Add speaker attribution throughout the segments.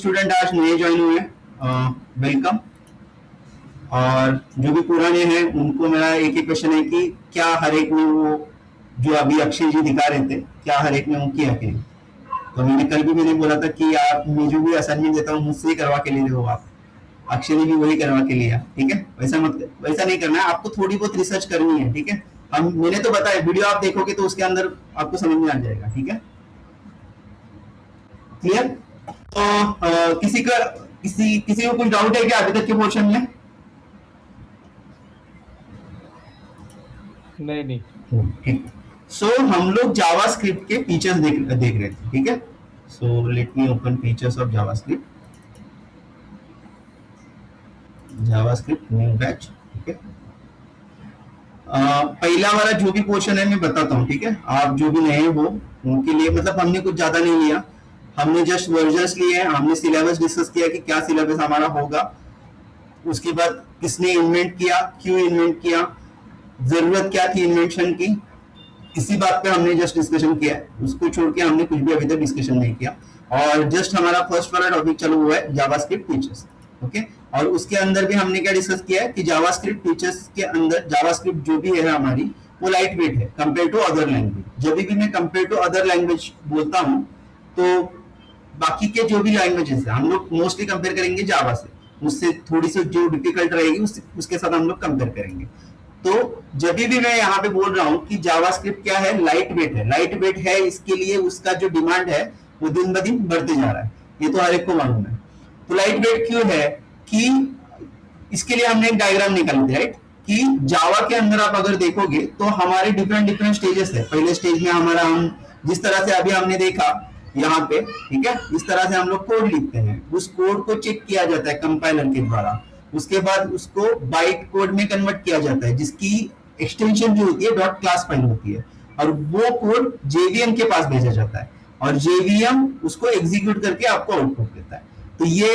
Speaker 1: Student आज नए join हुए हैं, वेलकम। और जो भी पुराने हैं उनको मेरा एक ही क्वेश्चन है कि क्या हर एक ने वो जो अभी अक्षय जी दिखा रहे थे, क्या हर एक ने वो किया कि नहीं? तो मैंने बोला था कि आप मैं जो भी असाइनमेंट देता हूँ मुझसे ही करवा के ले लो आप। अक्षय ने भी वही करवा के लिया, ठीक है। वैसा नहीं करना है, आपको थोड़ी बहुत रिसर्च करनी है, ठीक है। मैंने तो बताया, वीडियो आप देखोगे तो उसके अंदर आपको समझ में आ जाएगा, ठीक है। क्लियर? तो किसी को कुछ डाउट है क्या अभी तक के पोर्शन में?
Speaker 2: नहीं।
Speaker 1: ठीक। सो हम लोग जावास्क्रिप्ट के फीचर्स देख रहे थे, ठीक है। सो let me open features of JavaScript new batch, ठीक है। पहला वाला जो भी पोर्शन है मैं बताता हूँ, ठीक है। आप जो भी नए हो उनके लिए, मतलब हमने कुछ ज्यादा नहीं लिया, हमने जस्ट वर्जन्स लिए हैं, हमने सिलेबस डिस्कस किया कि क्या सिलेबस हमारा होगा, उसके बाद किसने इन्वेंट किया, क्यों इन्वेंट किया, जरूरत क्या थी इन्वेंशन की, इसी बात पे हमने जस्ट डिस्कशन किया है। उसको छोड़ के हमने कुछ भी अभी तक डिस्कशन नहीं किया, और जस्ट हमारा फर्स्ट वाला टॉपिक चालू हुआ है जावास्क्रिप्ट फीचर्स, ओके। और उसके अंदर भी हमने क्या डिस्कस किया है कि जावास्क्रिप्ट फीचर्स के अंदर जावास्क्रिप्ट जो भी है हमारी, वो लाइट वेट है कंपेयर टू अदर लैंग्वेज। जब भी मैं कंपेयर टू अदर लैंग्वेज बोलता हूँ तो बाकी के जो भी लैंग्वेजेस है हम लोग मोस्टली कंपेयर करेंगे जावा से, उससे थोड़ी सी जो डिफिकल्ट रहेगी उसके साथ हम लोग कंपेयर करेंगे। तो जब भी मैं यहाँ पे बोल रहा हूँ कि जावास्क्रिप्ट क्या है, लाइट वेट है। लाइट वेट है, इसके लिए उसका जो डिमांड है वो दिन ब दिन बढ़ते जा रहा है, ये तो हर एक को मालूम है। तो लाइट वेट क्यों है कि इसके लिए हमने एक डायग्राम निकाली थी, राइट, कि जावा के अंदर आप अगर देखोगे तो हमारे डिफरेंट स्टेजेस है। पहले स्टेज में हमारा, हम जिस तरह से अभी हमने देखा यहाँ पे, ठीक है, इस तरह से हम लोग कोड लिखते हैं, उस कोड को चेक किया जाता है कंपाइलर के द्वारा, उसके बाद उसको बाइट कोड में कन्वर्ट किया जाता है, जिसकी एक्सटेंशन जो होती है डॉट क्लास फाइल होती है, और वो कोड जेवीएम के पास भेजा जाता है, और जेवीएम उसको एग्जीक्यूट करके आपको आउटपुट देता है। तो ये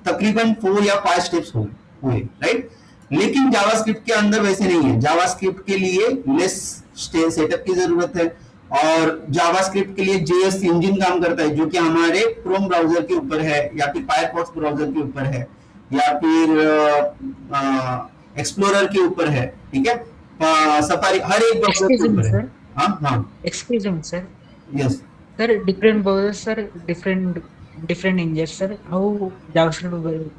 Speaker 1: तकरीबन 4 या 5 स्टेप्स हुए, राइट। लेकिन जावास्क्रिप्ट के अंदर वैसे नहीं है। जावास्क्रिप्ट के लिए लेस सेटअप की जरूरत है, और जावास्क्रिप्ट के लिए जेएस इंजन काम करता है, जो कि हमारे क्रोम ब्राउजर के ऊपर है, या फिर फायरफॉक्स ब्राउजर के ऊपर है, या फिर एक्सप्लोरर के ऊपर है, ठीक है, सफारी, हर एक ब्राउजर के ऊपर है। हाँ,
Speaker 3: Excuse me, sir.
Speaker 1: Yes
Speaker 3: Sir, different browsers, sir, different engines, sir. How JavaScript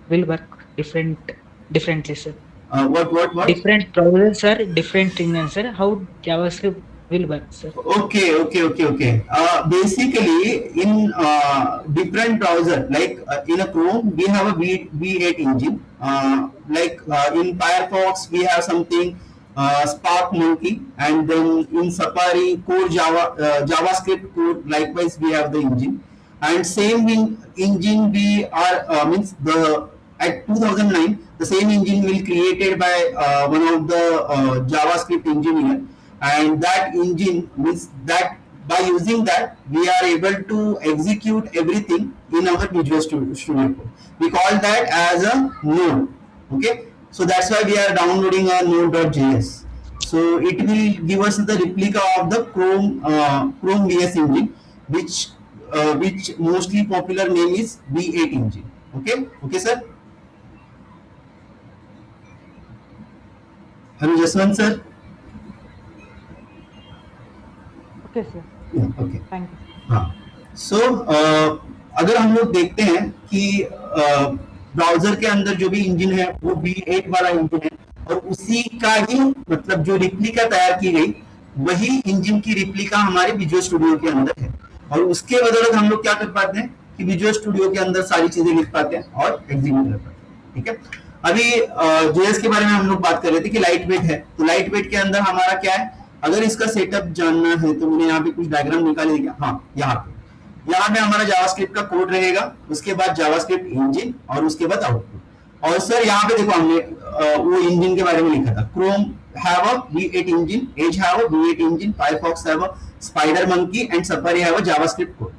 Speaker 3: will work differently, sir.
Speaker 1: what
Speaker 3: Different browsers, sir, different engines, sir. How JavaScript will work, sir.
Speaker 1: Okay. Basically, in different browser, like in a Chrome, we have a V8 engine. In Firefox, we have something Spark Monkey, and then in Safari, Core JavaScript Core. Likewise, we have the engine, and same engine we are means the at 2009, the same engine will created by one of the JavaScript engineer. And that engine means that by using that we are able to execute everything in our Visual Studio Code. We call that as a node, okay. So that's why we are downloading a node.js. So it will give us the replica of the Chrome VS engine, which mostly popular name is V8 engine. Okay sir. Hello Jaswant sir.
Speaker 3: Okay, sir.
Speaker 1: Okay,
Speaker 3: Thank you.
Speaker 1: हाँ। सो अगर हम लोग देखते हैं कि browser के अंदर जो भी इंजन है वो V8 वाला इंजन है, और उसी का ही मतलब जो रिप्लिका तैयार की गई, वही इंजन की रिप्लिका हमारे विजुअल स्टूडियो के अंदर है, और उसके बदौलत हम लोग क्या कर पाते हैं कि विजुअल स्टूडियो के अंदर सारी चीजें लिख पाते हैं और एग्जीक्यूट कर पाते हैं, ठीक है। अभी जेएस के बारे में हम लोग बात कर रहे थे कि लाइट वेट है, तो लाइट वेट के अंदर हमारा क्या है, अगर इसका सेटअप जानना है तो मैंने यहाँ पे कुछ डायग्राम निकाले दिया। हाँ, यहाँ पे हमारा जावास्क्रिप्ट का कोड रहेगा, उसके बाद जावास्क्रिप्ट इंजन, और उसके बाद आउटपुट। और सर यहाँ पे देखो हमने वो इंजन के बारे में लिखा था, Chrome have a V8 engine, Edge have a V8 engine, Firefox have a spider monkey, and Safari have a JavaScript code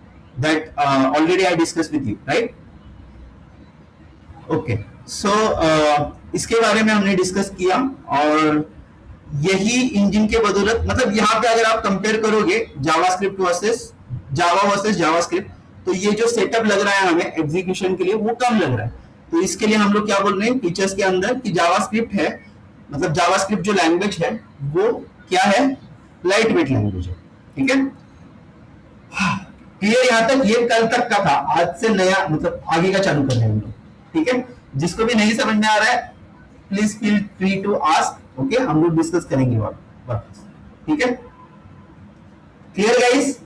Speaker 1: that already I discuss with you, right. Okay, so इसके बारे में हमने discuss किया, और यही engine के बदौलत, मतलब यहाँ पे अगर आप कंपेयर करोगे जावास्क्रिप्ट वर्सेस जावास्क्रिप्ट, तो ये जो सेटअप लग रहा है हमें एग्जीक्यूशन के लिए वो कम लग रहा है। तो इसके लिए हम लोग क्या बोल रहे हैं फीचर्स के अंदर कि जावास्क्रिप्ट है, मतलब जावास्क्रिप्ट जो लैंग्वेज है वो क्या है, लाइट वेट लैंग्वेज है। ठीक है, क्लियर यहां तक? ये कल तक का था, आज से नया मतलब आगे का चालू कर रहे हैं हम लोग। ठीक है, जिसको भी नहीं समझ में आ रहा है please feel free to ask. Okay, हम लोग डिस्कस करेंगे वापस। ठीक है, क्लियर गाइस?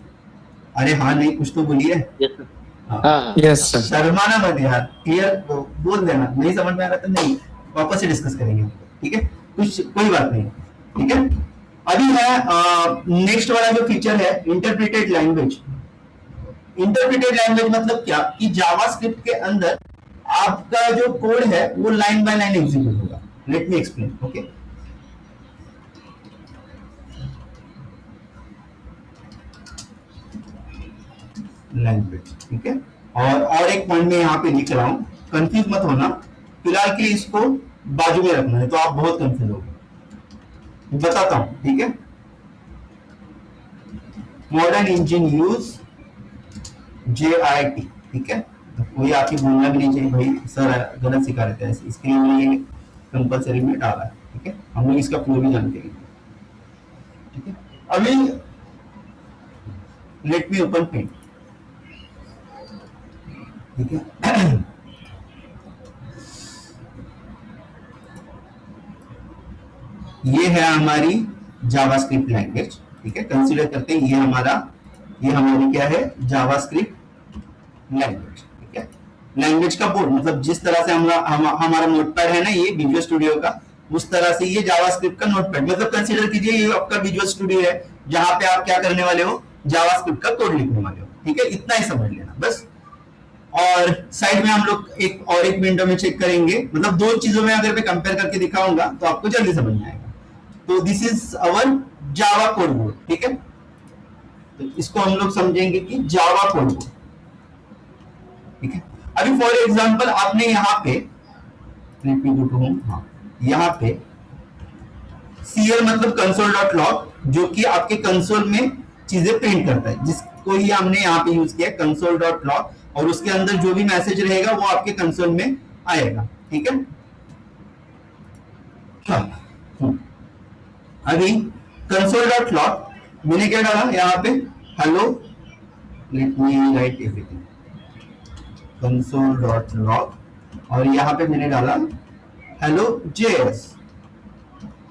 Speaker 1: अरे हाँ नहीं कुछ तो बोलिए।
Speaker 2: Yes sir.
Speaker 1: शर्माना मत यार, क्लियर बोल देना, नहीं समझ में आ रहा तो नहीं, वापस से डिस्कस करेंगे। ठीक है, कुछ कोई बात नहीं। ठीक है, अभी है नेक्स्ट वाला जो फीचर है इंटरप्रिटेड लैंग्वेज। इंटरप्रिटेड लैंग्वेज मतलब क्या कि जावास्क्रिप्ट के अंदर आपका जो कोड है वो लाइन बाय लाइन एग्जीक्यूट होगा। Let me explain. Okay, language. ठीक है, और एक पॉइंट में यहाँ पे लिख रहा हूं, कंफ्यूज मत होना, फिलहाल के लिए इसको बाजू में रखना है तो आप बहुत कंफ्यूज होगे। बताता हूं। ठीक है, मॉडर्न इंजन यूज JIT। ठीक है, तो कोई आपकी बोलना भी नहीं चाहिए भाई सर गलत सिखा रहे थे ऐसे, इसके लिए मैंने ये कंपलसरी में डाला है। ठीक है, हम लोग इसका फ्लो भी जानते हैं। ठीक है, अभी लेट मी ओपन पेंट। ठीक है, ये है हमारी जावास्क्रिप्ट लैंग्वेज। ठीक है, कंसीडर करते हैं ये हमारी क्या है, जावास्क्रिप्ट लैंग्वेज। ठीक है, लैंग्वेज का बोर्ड मतलब जिस तरह से हमारा नोटपैड है ना ये विजुअल स्टूडियो का, उस तरह से ये जावास्क्रिप्ट का नोटपैड, मतलब कंसीडर कीजिए ये आपका विजुअल स्टूडियो है जहां पे आप क्या करने वाले हो, जावास्क्रिप्ट का कोड लिखने वाले हो। ठीक है, इतना ही समझ लेना बस। और साइड में हम लोग एक विंडो में चेक करेंगे, मतलब दो चीजों में अगर मैं कंपेयर करके दिखाऊंगा तो आपको जल्दी समझ में आएगा। तो this is our Java code board. ठीक है, तो इसको हम लोग समझेंगे कि जावा कोड बोर्ड। ठीक है, अभी फॉर एग्जांपल आपने यहाँ पे यहाँ पे CL मतलब कंसोल डॉट लॉग, जो कि आपके कंसोल में चीजें प्रिंट करता है, जिसको ही हमने यहाँ पे यूज किया कंसोल डॉट लॉग, और उसके अंदर जो भी मैसेज रहेगा वो आपके कंसोल में आएगा। ठीक है, अभी कंसोल डॉट लॉग मैंने क्या डाला यहाँ पे, hello, late me right everything, console dot log, और यहाँ पे मैंने डाला हेलो JS,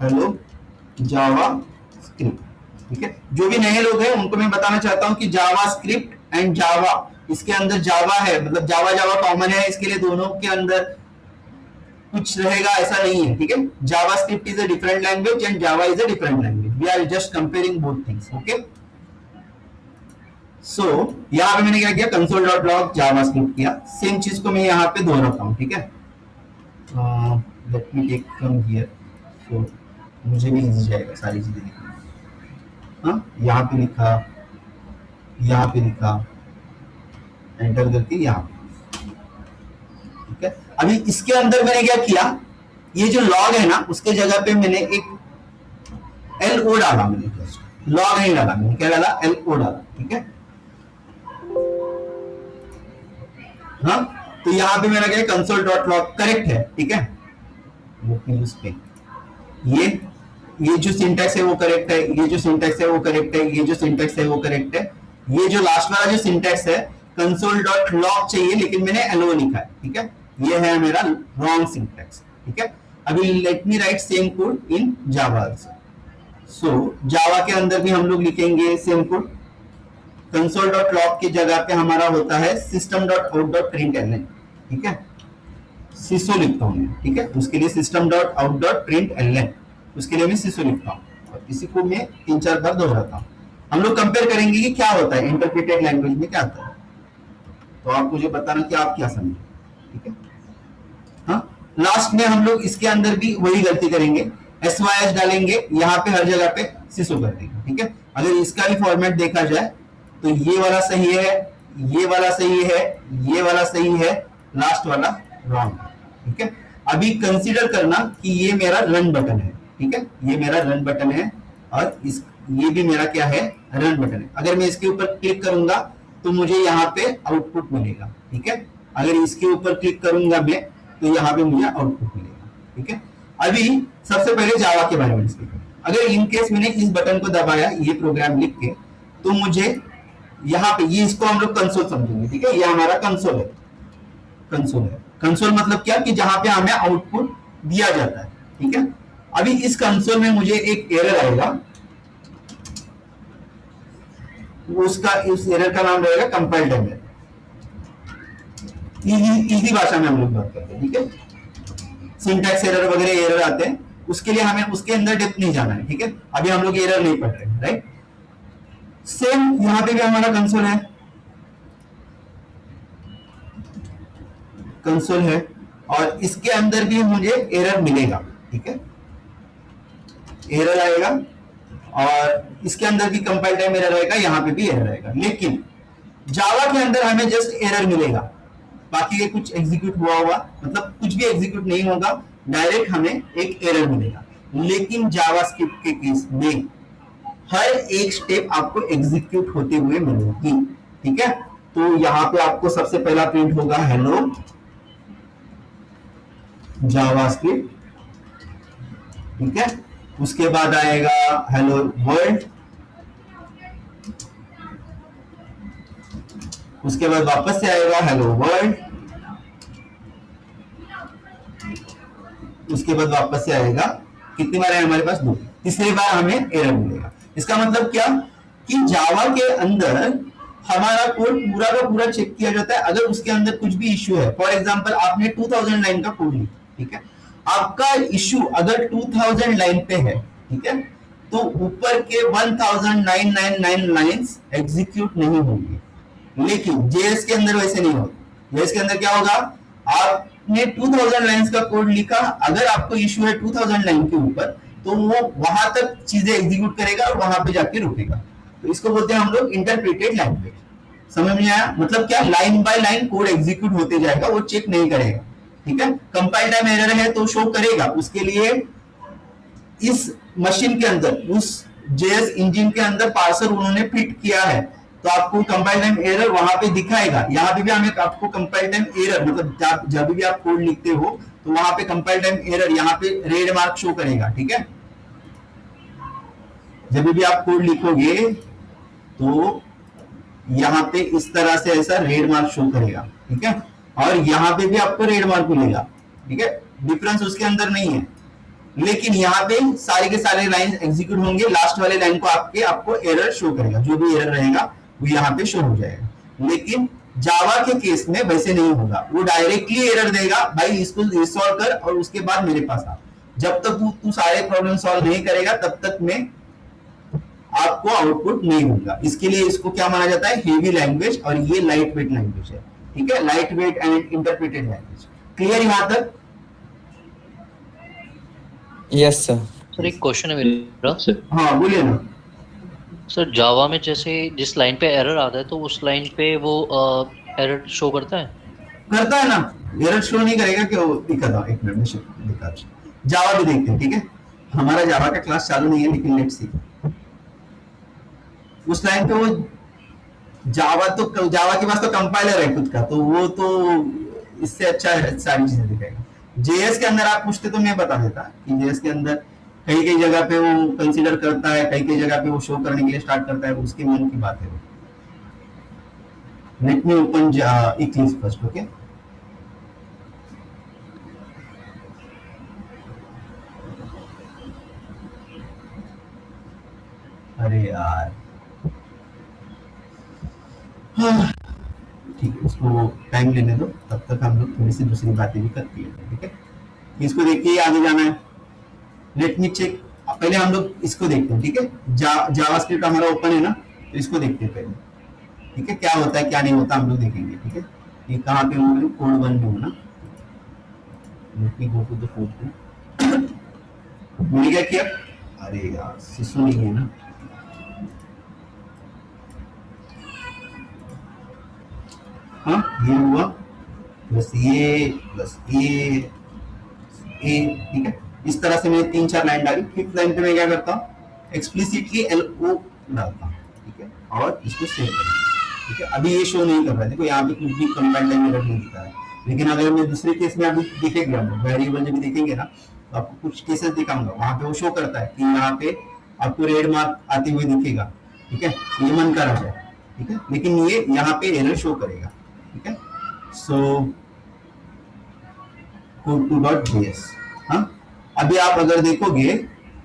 Speaker 1: हेलो जावा स्क्रिप्ट। ठीक है, जो भी नए लोग हैं उनको मैं बताना चाहता हूं कि जावा स्क्रिप्ट एंड जावा, इसके अंदर जावा है मतलब जावा जावा कॉमन है, इसके लिए दोनों के अंदर कुछ रहेगा ऐसा नहीं है। ठीक है, JavaScript is a different language and Java is a different language, we are just comparing both things. Okay, so यहाँ पे मैंने क्या किया, console dot log JavaScript किया, सेम चीज को मैं यहाँ पे दोहराता हूँ। ठीक है, let me take from here, so मुझे भी इजी जाएगा सारी चीजें लिखना। हाँ, यहाँ पे लिखा, यहाँ पे लिखा, एंटर करके यहाँ पे। ठीक है, अभी इसके अंदर मैंने क्या किया, ये जो लॉग है ना उसके जगह पे मैंने एक LO डाला, मैंने जस्ट लॉग नहीं डाला, मैंने क्या डाला, LO डाला। ठीक है, हाँ, तो यहाँ पे मेरा क्या है, कंसोल डॉट लॉग करेक्ट है। ठीक है, ये जो सिंटैक्स है वो करेक्ट है, ये जो सिंटैक्स है वो करेक्ट है, ये जो सिंटैक्स है वो करेक्ट है, ये जो लास्ट वाला जो सिंटैक्स है कंसोल डॉट लॉग चाहिए लेकिन मैंने LO लिखा है। ठीक है, ये है मेरा रॉन्ग सिंटैक्स। ठीक है, अभी let me write same code in Java also. So Java के अंदर भी हम लोग लिखेंगे same code, console dot log की जगह पे हमारा होता है system dot out dot print LN. ठीक है, सिसो लिखता हूं मैं। ठीक है, उसके लिए system dot out dot print LN, उसके लिए मैं सिसो लिखता हूँ, और इसी को मैं 3-4 बार दोहराता हूँ। हम लोग कंपेयर करेंगे कि क्या होता है इंटरप्रिटेड लैंग्वेज में क्या आता है, तो आप मुझे बताना कि आप क्या समझे। ठीक है, हाँ, लास्ट में हम लोग इसके अंदर भी वही गलती करेंगे, SYS डालेंगे, यहाँ पे हर जगह पे सिसो कर देंगे। ठीक है, अगर इसका भी फॉर्मेट देखा जाए तो ये वाला सही है, ये वाला सही है, ये वाला सही है, लास्ट वाला रॉन्ग है। ठीक है, अभी कंसीडर करना कि ये मेरा रन बटन है। ठीक है, ये मेरा रन बटन है, और ये भी मेरा क्या है, रन बटन है। अगर मैं इसके ऊपर क्लिक करूंगा तो मुझे यहाँ पे आउटपुट मिलेगा, ठीक है। अगर इसके ऊपर क्लिक करूंगा मैं तो यहाँ पे मुझे आउटपुट मिलेगा, ठीक है। अभी सबसे पहले जावा के बारे में डिस्कस करें। अगर इन केस मैंने इस बटन को दबाया ये प्रोग्राम लिख के, तो मुझे यहाँ पे ये, इसको हम लोग कंसोल समझेंगे, ठीक है। ये हमारा कंसोल है, कंसोल है। कंसोल मतलब क्या कि जहां पे हमें आउटपुट दिया जाता है, ठीक है। अभी इस कंसोल में मुझे एक एरर आएगा, उसका इस एरर का नाम रहेगा कंपाइल टाइम एरर। इजी भाषा में हम लोग बात करते हैं, ठीक है। सिंटैक्स एरर वगैरह एरर आते हैं, उसके लिए हमें उसके अंदर डेप्थ नहीं जाना है, ठीक है। अभी हम लोग एरर नहीं पढ़ रहे हैं, राइट। सेम यहां पे भी हमारा कंसोल है, कंसोल है, और इसके अंदर भी मुझे एरर मिलेगा, ठीक है। एरर आएगा और इसके अंदर भी कंपाइल टाइम एरर आएगा, यहां पे भी एरर आएगा। लेकिन जावा के अंदर हमें जस्ट एरर मिलेगा, बाकी ये कुछ एग्जीक्यूट हुआ होगा, मतलब कुछ भी एग्जीक्यूट नहीं होगा, डायरेक्ट हमें एक एरर मिलेगा। लेकिन जावास्क्रिप्ट के केस में हर एक स्टेप आपको एग्जीक्यूट होते हुए मिलेगी, ठीक है। तो यहां पे आपको सबसे पहला प्रिंट होगा हेलो जावास्क्रिप्ट, ठीक है। उसके बाद आएगा हेलो वर्ल्ड, उसके बाद वापस से आएगा हेलो वर्ल्ड, उसके बाद वापस से आएगा, कितनी बार है हमारे पास? दो। तीसरी बार हमें एरर मिलेगा। इसका मतलब क्या कि जावा के अंदर हमारा कोड पूरा का पूरा चेक किया जाता है। अगर उसके अंदर कुछ भी इश्यू है, फॉर एग्जांपल आपने 2000 लाइन का कोड लिखा, ठीक है, आपका इश्यू अगर 2000 लाइन पे है, ठीक है, तो ऊपर के 1999 लाइंस एग्जीक्यूट नहीं होंगी। लेकिन जेएस के अंदर वैसे नहीं होगा। जेएस के अंदर क्या होगा, आपने 2000 लाइंस का कोड लिखा, अगर आपको इश्यू है 2000 लाइन के ऊपर, तो वो वहां तक चीजें एग्जीक्यूट करेगा और वहां पे जाके रुकेगा। तो इसको बोलते हैं हम लोग इंटरप्रेटेड लैंग्वेज। समझ में आया? मतलब क्या, line by line code execute होते जाएगा, वो चेक नहीं करेगा, ठीक है। कंपाइल टाइम एरर है तो शो करेगा, उसके लिए इस मशीन के अंदर, उस जेएस इंजन के अंदर पार्सर उन्होंने फिट किया है, तो आपको कंपाइल टाइम एरर वहां पे दिखाएगा। यहाँ पे भी हमें आपको कंपाइल टाइम एरर, मतलब जब भी आप कोड लिखते हो तो वहां पे कंपाइल टाइम एरर यहाँ पे रेड मार्क शो करेगा, ठीक है। जब भी आप कोड लिखोगे तो यहाँ पे इस तरह से ऐसा रेड मार्क शो करेगा, ठीक है। और यहाँ पे भी आपको रेड मार्क मिलेगा, ठीक है। डिफरेंस उसके अंदर नहीं है, लेकिन यहाँ पे सारे के सारे लाइन एग्जीक्यूट होंगे, लास्ट वाले लाइन को आपको एरर शो करेगा, जो भी एरर रहेगा वो यहाँ पे शो हो जाएगा। लेकिन जावा के केस में वैसे नहीं होगा, वो डायरेक्टली एरर देगा, भाई इसको सॉल्व कर और उसके बाद मेरे पास आ। जब तक तू सारे प्रॉब्लम सॉल्व नहीं करेगा तब तक में आपको आउटपुट नहीं होगा। इसके लिए इसको क्या माना जाता है, हेवी लैंग्वेज, और ये लाइट वेट लैंग्वेज है, ठीक है। Light weight and interpreted language. Clear यहां तक?
Speaker 2: Yes sir.
Speaker 4: सर एक क्वेश्चन है मेरा सर।
Speaker 1: हाँ बोलिए ना
Speaker 4: सर जावा में जैसे जिस लाइन पे एरर आता है तो उस लाइन पे वो एरर शो करता है?
Speaker 1: करता है ना, एरर शो नहीं करेगा कि वो दिखाता। एक मिनट में दिखा, जावा भी देखते हैं, ठीक है। हमारा जावा का क्लास चालू नहीं है, लेकिन लेट्स सी। उस लाइन पे वो जावा के पास तो कंपाइलर है खुद का, तो वो तो इससे अच्छा सारी चीजें दिखाएगा। जेएस के अंदर आप पूछते तो मैं बता देता कि जेएस के अंदर कई कई जगह पे वो कंसीडर करता है, कई कई जगह पे वो शो करने के लिए स्टार्ट करता है, उसके मन की बात है। लेट मी ओपन इक्लिप्स फर्स्ट, ओके। अरे यार, हाँ ठीक है, इसको टाइम लेने दो, तब तक हम लोग थोड़ी सी दूसरी बातें भी करती है, ठीक है। इसको देखिए, आगे जाना है। लेट मी चेक, पहले हम लोग इसको देखते हैं, ठीक है। जावास्क्रिप्ट हमारा ओपन है ना, तो इसको देखते हैं पहले, ठीक है। क्या होता है क्या नहीं होता हम लोग देखेंगे, ठीक है। ये कहाँ पे हूँ, कोड 1 में हूँ ना। Let me go to the code 2। मिल गया क्या? अरे यार शिशु नहीं है ना। हाँ ये हुआ, प्लस ये प्लस ए, ठीक है। इस तरह से मैंने 3-4 लाइन डाली। फिफ्थ लाइन पे मैं क्या करता हूँ, एक्सप्लिसिटली LO डालता हूँ, ठीक है, और इसको सेव करता हूँ। ठीक है, अभी ये शो नहीं कर रहा है, देखो यहाँ पे कुछ भी कंपाइल लाइन एरर नहीं दिखा है, लेकिन अगर मैं दूसरे केस में अभी दिखेंगे हम वेरिएबल जब देखेंगे ना, तो आपको कुछ केसेस दिखाऊंगा, वहां पे वो शो करता है कि यहाँ पे आपको रेड मार्क आते हुए दिखेगा, ठीक है, ये मन करा जाए, ठीक है, लेकिन ये यहाँ पे एरर शो करेगा, ठीक है। सो code2.js, हाँ, अभी आप अगर देखोगे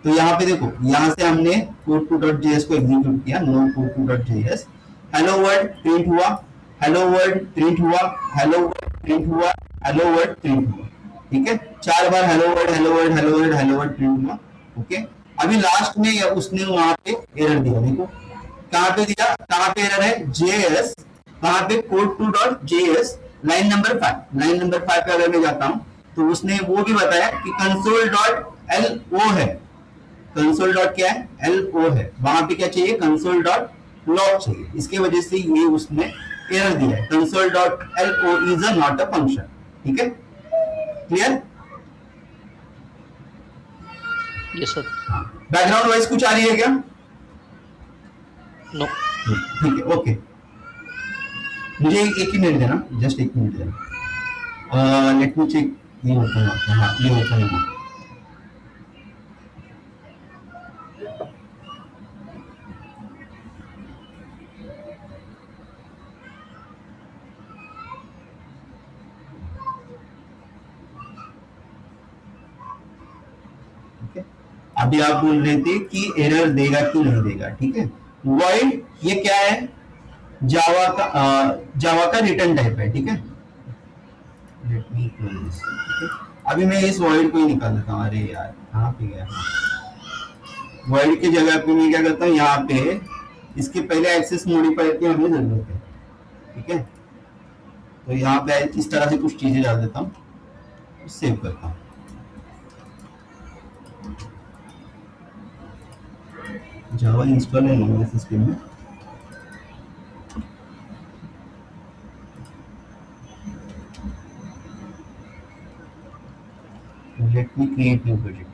Speaker 1: तो यहाँ पे देखो, यहाँ से हमने code2.js को एग्जीक्यूट किया, node code2.js, hello world print हुआ, हेलो वर्ल्ड प्रिंट हुआ, हेलो वर्ल्ड प्रिंट हुआ, हेलो वर्ल्ड प्रिंट हुआ, ठीक है, 4 बार hello world hello world hello world hello world print हुआ, ओके। अभी लास्ट में उसने वहां पे एरर दिया, देखो कहां पे दिया, कहां पे एरर है, JS, कहां पे code2.js line number 5, line number 5 पे अगर मैं जाता हूं तो उसने वो भी बताया कि console.lo है, कंसोल डॉट क्या है, LO है, वहां पे क्या चाहिए, कंसोल डॉट लॉग चाहिए, इसके वजह से ये उसने एरर दिया है, console dot LO is a not a function, ठीक है, clear.
Speaker 4: Yes sir.
Speaker 1: Background voice कुछ आ रही है क्या,
Speaker 4: नो।
Speaker 1: ठीक है, ओके, मुझे एक ही मिनट देना, जस्ट एक मिनट देना, लेट मी चेक, ये होता है, हाँ ये होता है, अभी आप बोल रहे थे कि एरर देगा कि नहीं देगा, ठीक है। वॉइड ये क्या है, जावा का रिटर्न टाइप है, ठीक है, लेट मी क्लोज दिस, ठीक है। अभी मैं इस वॉइड को ही निकाल देता हूँ, अरे यार कहाँ पे गया, वॉइड की जगह पे मैं क्या करता हूँ, यहाँ पे इसके पहले एक्सेस मॉडिफायर की हमें जरूरत है, ठीक है, तो यहाँ पे इस तरह से कुछ चीजें डाल देता हूँ, सेव करता हूँ, जावा इंस्टॉल है मेरे सिस्टम में, let me create new project,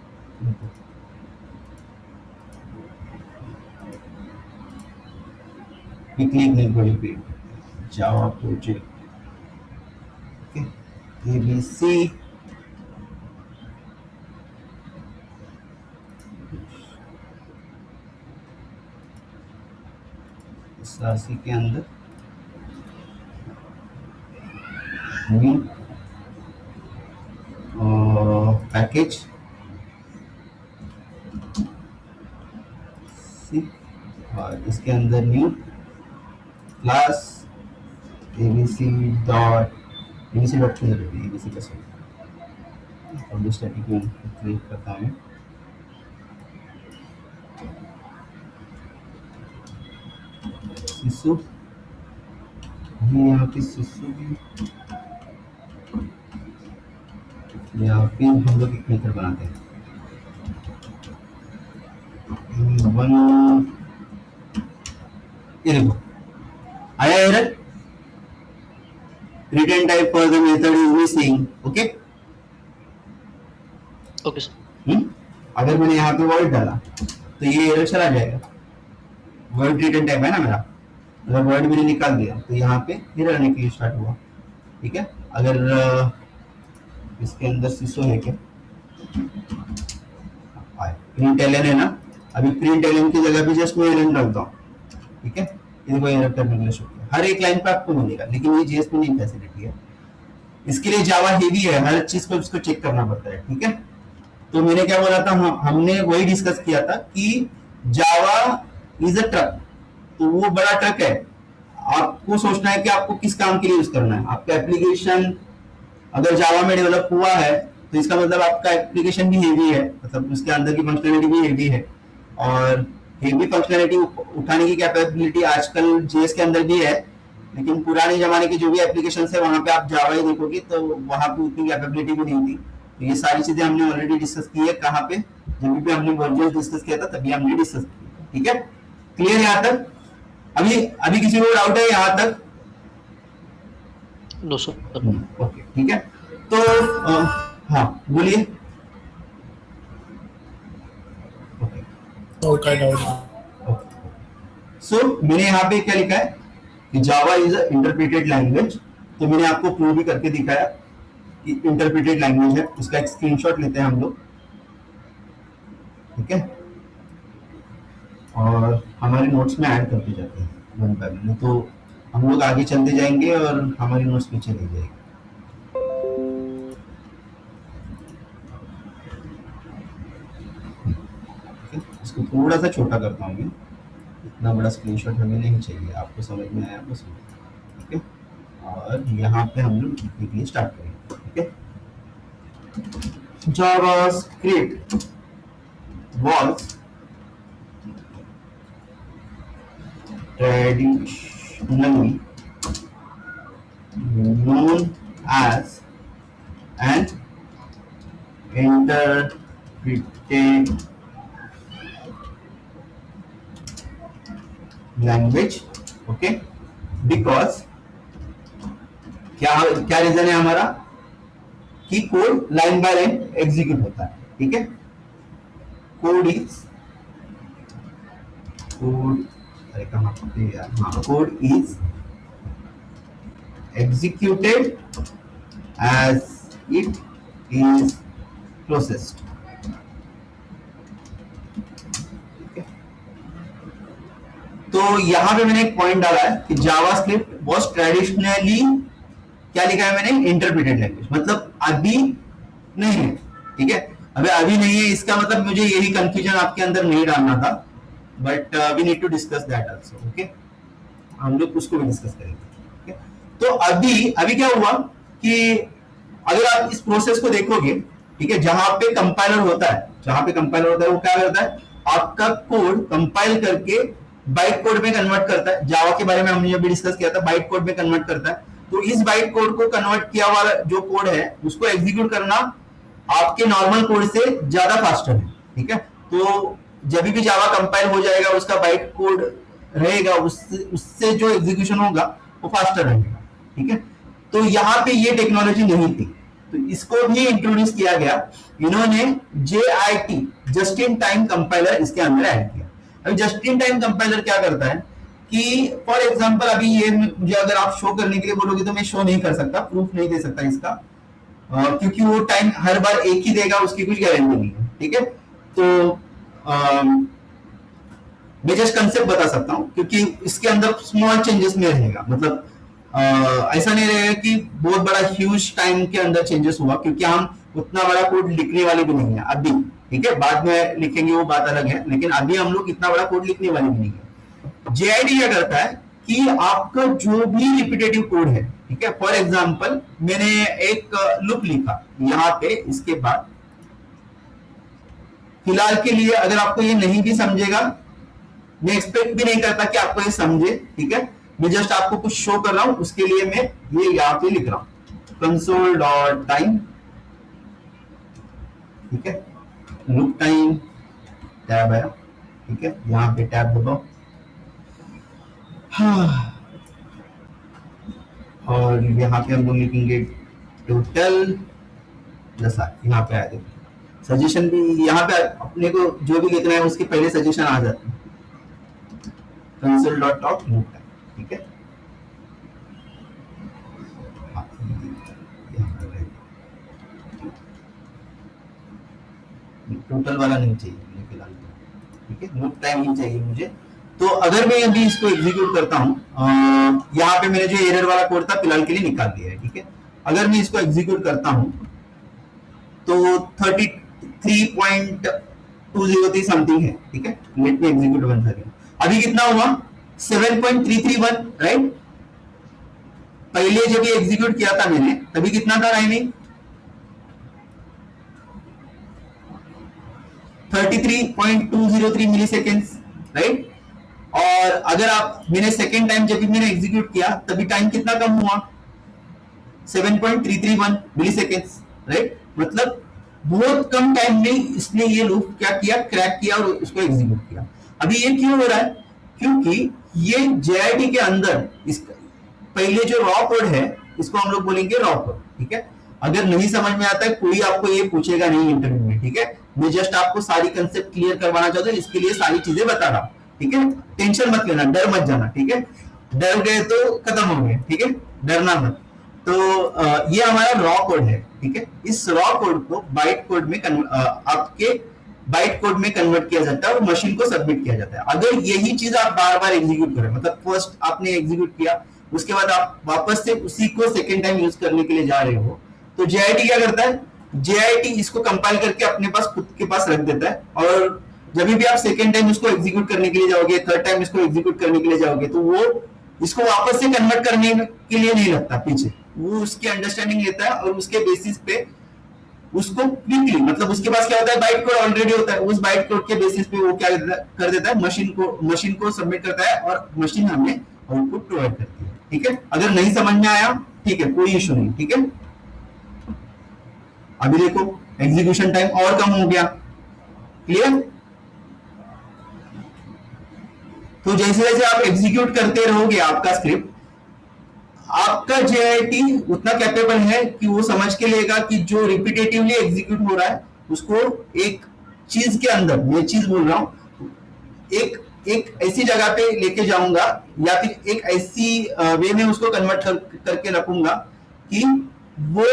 Speaker 1: we click new project, Java project, okay, ABC, इस राशि के अंदर न्यू पैकेज और इसके अंदर new class abc dot abc का पब्लिश स्टैटिक में क्रिएट करता हूँ, शिशु, यहाँ पे शिशु भी, यहाँ पे हम लोग एक मेथड बनाते हैं, वन, ये देखो आया error, return type for the method is missing, okay,
Speaker 4: okay sir.
Speaker 1: अगर मैंने यहाँ पे वर्ड डाला तो ये एरर चला जाएगा, वर्ड रिटर्न टाइप है ना मेरा, अगर वर्ड मैंने निकाल दिया तो यहाँ पे एरर आने के लिए स्टार्ट हुआ, ठीक है। अगर इसके अंदर सिसो है क्या, प्रिंट एलन है ना, अभी प्रिंट एलन की जगह पे जस्ट मैं एलन डालता हूँ, ठीक है, इनको एरर करने के लिए शो किया, हर एक लाइन पे आपको मिलेगा, लेकिन ये जेएस में नहीं फैसिलिटी है, इसके लिए जावा हेवी है, हर चीज को इसको चेक करना पड़ता है, ठीक है। तो मैंने क्या बोला था, हमने वही डिस्कस किया था कि जावा इज अ ट्रक, तो वो बड़ा ट्रक है, आपको सोचना है कि आपको किस काम के लिए यूज करना है, आपका एप्लीकेशन अगर जावा में डेवलप हुआ है तो इसका मतलब आपका एप्लीकेशन भी हेवी है, मतलब उसके अंदर की फंक्शनलिटी भी हेवी है, और हेवी फंक्शनलिटी उठाने की कैपेबिलिटी आजकल जेएस के अंदर भी है, लेकिन पुराने जमाने की जो भी एप्लीकेशन है वहां पे आप जावा ही देखोगे तो वहां पे उतनी कैपेबिलिटी भी नहीं थी। तो ये सारी चीजें हमने ऑलरेडी डिस्कस की है, कहाँ पे, जब भी हमने वर्जन डिस्कस किया था तभी हमने डिस्कस किया, ठीक है, क्लियर यहाँ तक। अभी किसी को डाउट है यहाँ तक?
Speaker 4: No sir.
Speaker 1: ओके, ठीक है, तो हाँ बोलिए। सो मैंने यहाँ पे क्या लिखा है कि जावा इज अ इंटरप्रेटेड लैंग्वेज। तो मैंने आपको प्रूव भी करके दिखाया कि इंटरप्रेटेड लैंग्वेज है। उसका एक स्क्रीनशॉट लेते हैं हम लोग, ठीक है, और हमारे नोट्स में ऐड करते जाते हैं वन बाय वन, तो हम लोग आगे चलते जाएंगे और हमारी नोट्स पीछे रह जाएगी। इसको थोड़ा सा छोटा करता हूँ मैं, इतना बड़ा स्क्रीनशॉट हमें नहीं चाहिए। आपको समझ में आया बस, ठीक है। और यहाँ पे हम लोग लिखने के लिए स्टार्ट करेंगे, ठीक है। JavaScript was traditionally known as an interpreted language, okay, because क्या क्या रीजन है हमारा कि code line by line execute होता है, ठीक है। Code is executed as it is processed, तो यहां पे मैंने एक पॉइंट डाला है कि जावास्क्रिप्ट वाज ट्रेडिशनली, क्या लिखा है मैंने, इंटरप्रेटेड लैंग्वेज, मतलब अभी नहीं है, ठीक है। अभी नहीं है, इसका मतलब मुझे यही कंफ्यूजन आपके अंदर नहीं डालना था, but we need to discuss that also, okay. हम लोग उसको भी डिस्कस करेंगे, okay? तो अभी क्या हुआ कि अगर आप इस प्रोसेस को देखोगे, ठीक है, जहां पे कंपाइलर होता है वो क्या करता है, आपका कोड कंपाइल करके बाइट कोड में कन्वर्ट करता है। जावा के बारे में हमने अभी डिस्कस किया था, बाइट कोड में कन्वर्ट करता है। तो इस बाइट कोड को कन्वर्ट किया हुआ जो कोड है उसको एग्जीक्यूट करना आपके नॉर्मल कोड से ज्यादा फास्टर है, ठीक है। तो जब भी जावा कंपाइल हो जाएगा, उसका बाइट कोड रहेगा, उससे जो एग्जीक्यूशन होगा वो फास्टर रहेगा, ठीक है। तो यहाँ पे ये टेक्नोलॉजी नहीं थी, तो इसको भी इंट्रोड्यूस किया गया। इन्होंने JIT, just in time compiler, इसके अंदर ऐड किया। अभी जस्ट इन टाइम कंपाइलर क्या करता है कि फॉर एग्जांपल अभी ये मुझे अगर आप शो करने के लिए बोलोगे तो मैं शो नहीं कर सकता, प्रूफ नहीं दे सकता इसका, क्योंकि वो टाइम हर बार एक ही देगा, उसकी कुछ गारंटी नहीं है, ठीक है। तो मैं जस्ट कंसेप्ट बता सकता हूं, क्योंकि इसके अंदर स्मॉल चेंजेस में रहेगा, मतलब ऐसा नहीं रहेगा कि बहुत बड़ा ह्यूज टाइम के अंदर चेंजेस हुआ, क्योंकि हम उतना बड़ा कोड लिखने वाले भी नहीं है अभी, ठीक है। बाद में लिखेंगे वो बात अलग है, लेकिन अभी हम लोग इतना बड़ा कोड लिखने वाले भी नहीं है। JIT क्या करता है कि आपका जो भी रिपीटेटिव कोड है, ठीक है, फॉर एग्जांपल मैंने एक लूप लिखा यहाँ पे, इसके बाद फिलहाल के लिए अगर आपको ये नहीं भी समझेगा, मैं एक्सपेक्ट भी नहीं करता कि आपको ये समझे, ठीक है। मैं जस्ट आपको कुछ शो कर रहा हूं, उसके लिए मैं ये यहाँ पे लिख रहा हूं console.time, ठीक है। लूप टाइम टैब है, ठीक है, यहाँ पे टैब दबाओ, हाँ, और यहाँ पे हम लोग लिखेंगे टोटल प्लस आर, यहाँ पे आ जाएगा। सजेशन भी यहाँ पे अपने को जो भी लिखना है उसके पहले सजेशन आ जाते हैं, console.talk लूप टाइम, ठीक है। टोटल वाला नहीं चाहिए मुझे फिलहाल, ठीक है, लूप टाइम ही चाहिए मुझे। तो अगर मैं अभी इसको एग्जीक्यूट करता हूं, यहाँ पे मैंने जो एरर वाला कोड था फिलहाल के लिए निकाल दिया है, ठीक है। अगर मैं इसको एग्जीक्यूट करता हूं तो 33.203 समथिंग है, ठीक है। लेट मी एग्जीक्यूट वन सेकंड। अभी कितना हुआ, 7.331, राइट। पहले जब ये एग्जीक्यूट किया था मैंने, तभी कितना था टाइमिंग, 33.203 मिली सेकेंड्स, राइट। और अगर आप, मैंने सेकेंड टाइम जब भी मैंने एग्जीक्यूट किया तभी टाइम कितना कम हुआ, 7.331 मिली सेकेंड्स, राइट। मतलब बहुत कम टाइम में इसने ये लूप क्या किया, क्रैक किया और उसको एग्जीक्यूट किया। अभी ये क्यों हो रहा है, क्योंकि ये JIT के अंदर पहले जो रॉ कोड है इसको हम लोग बोलेंगे रॉ कोड, ठीक है। अगर नहीं समझ में आता है, कोई आपको ये पूछेगा नहीं इंटरव्यू में, ठीक है। मैं जस्ट आपको सारी कंसेप्ट क्लियर करवाना चाहता हूँ, इसके लिए सारी चीजें बता रहा हूँ, ठीक है। टेंशन मत लेना, डर मत जाना, ठीक है। डर गए तो खत्म हो गए, ठीक है, डरना मत। तो ये हमारा रॉ कोड है, ठीक है। इस रॉ कोड को बाइट कोड में आपके बाइट कोड में कन्वर्ट किया जाता है और मशीन को सबमिट किया जाता है। अगर यही चीज आप बार बार एग्जीक्यूट करें, मतलब फर्स्ट आपने एग्जीक्यूट किया, उसके बाद आप वापस से उसी को सेकेंड टाइम यूज करने के लिए जा रहे हो, तो जेआईटी क्या करता है, जेआईटी इसको कंपाइल करके अपने पास खुद के पास रख देता है, और जब भी आप सेकेंड टाइम इसको एग्जीक्यूट करने के लिए जाओगे, थर्ड टाइम इसको एग्जीक्यूट करने के लिए जाओगे, तो वो इसको वापस से कन्वर्ट करने के लिए नहीं लगता पीछे, वो उसकी अंडरस्टैंडिंग लेता है और उसके बेसिस पे उसको क्विकली, मतलब उसके पास क्या होता है, बाइट कोड ऑलरेडी होता है, उस बाइट कोड के बेसिस पे वो क्या कर देता है, मशीन को सबमिट करता है और मशीन हमें आउटपुट प्रोवाइड करती है, ठीक है। अगर नहीं समझ में आया, ठीक है, कोई इशू नहीं, ठीक है। अभी देखो एग्जीक्यूशन टाइम और कम हो गया, क्लियर। तो जैसे जैसे आप एग्जीक्यूट करते रहोगे आपका स्क्रिप्ट, आपका जेआईटी उतना कैपेबल है कि वो समझ के लेगा कि जो रिपीटेटिवली एग्जीक्यूट हो रहा है उसको एक चीज के अंदर, मैं चीज बोल रहा हूं, एक एक ऐसी जगह पे लेके जाऊंगा या फिर एक ऐसी वे में उसको कन्वर्ट करके रखूंगा कि वो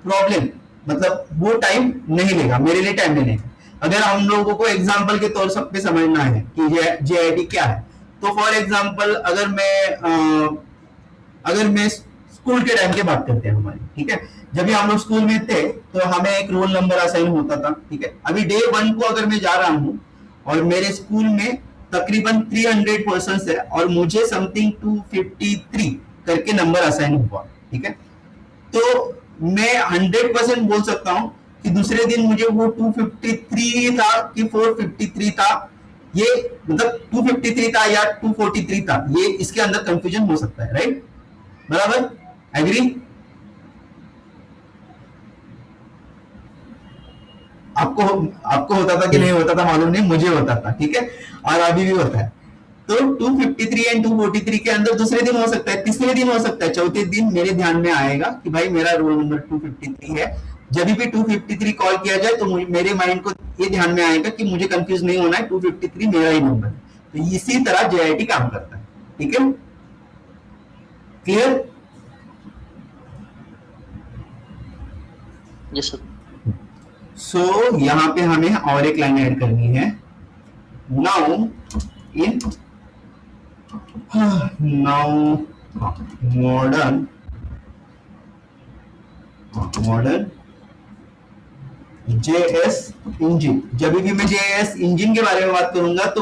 Speaker 1: प्रॉब्लम, मतलब वो टाइम नहीं लेगा, मेरे लिए टाइम नहीं लेगा। अगर हम लोगों को एग्जांपल के तौर पे समझना है कि जेआईटी क्या है, तो फॉर एग्जांपल अगर मैं स्कूल के टाइम की बात करते हैं हमारी, ठीक है, जब भी हम लोग स्कूल में थे तो हमें एक रोल नंबर असाइन होता था, ठीक है। अभी डे 1 को अगर मैं जा रहा हूं और मेरे स्कूल में तकरीबन 300 पर्सन है और मुझे समथिंग 253 करके नंबर असाइन हुआ, ठीक है, तो मैं 100% बोल सकता हूं कि दूसरे दिन मुझे वो 253 था कि 453 था, ये मतलब 253 था या 243 था, ये इसके अंदर कंफ्यूजन हो सकता है, राइट, बराबर, एग्री। आपको होता था कि नहीं होता था मालूम नहीं, मुझे होता था, ठीक है, और अभी भी होता है। तो 253 एंड 243 के अंदर दूसरे दिन हो सकता है, तीसरे दिन हो सकता है, चौथे दिन मेरे ध्यान में आएगा कि भाई मेरा रोल नंबर 253 है। जब भी 253 कॉल किया जाए तो मेरे माइंड को ये ध्यान में आएगा कि मुझे कंफ्यूज नहीं होना है, 253 मेरा ही नंबर है। तो इसी तरह जेआईटी काम करता है, ठीक है, क्लियर।
Speaker 4: Yes sir.
Speaker 1: सो यहां पे हमें और एक लाइन ऐड करनी है, now in modern JS engine. जब भी मैं जेएस इंजन के बारे में बात करूंगा तो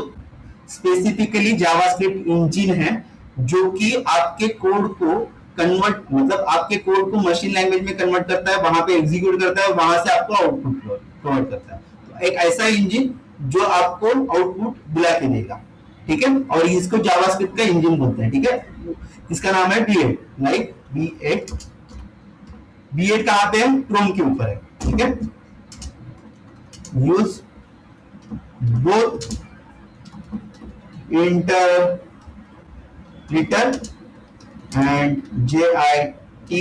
Speaker 1: स्पेसिफिकली जावास्क्रिप्ट इंजन है जो कि आपके कोड को कन्वर्ट, मतलब आपके कोड को मशीन लैंग्वेज में कन्वर्ट करता है, वहां पे एग्जीक्यूट करता है और वहां से आपको आउटपुट प्रोवाइड करता है। तो एक ऐसा इंजन जो आपको आउटपुट बुला के देगा, ठीक है, और इसको जावास्क्रिप्ट का इंजन बोलते हैं, ठीक है। इसका नाम है B8, लाइक B8। B8 कहां पे है, क्रोम के ऊपर है, ठीक है। Use both interpreter and JIT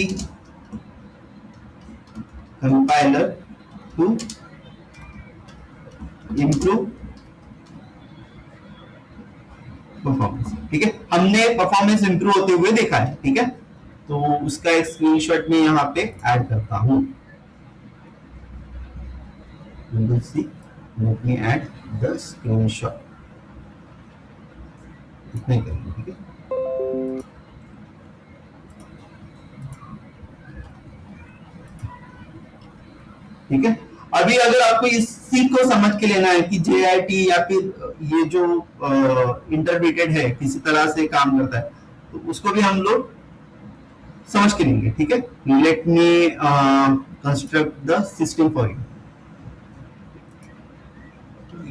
Speaker 1: compiler to improve performance, ठीक है। हमने परफॉर्मेंस इंप्रूव होते हुए देखा है, ठीक है, तो उसका एक स्क्रीनशॉट में यहाँ पे ऐड करता हूं। Let me add the screenshot, इतना ही करेंगे, ठीक है। ठीक है, अभी अगर आपको इसी को समझ के लेना है कि जेआईटी या फिर ये जो इंटरप्रेटेड है किसी तरह से काम करता है, तो उसको भी हम लोग समझ के लेंगे, ठीक है। Let me construct the system for you.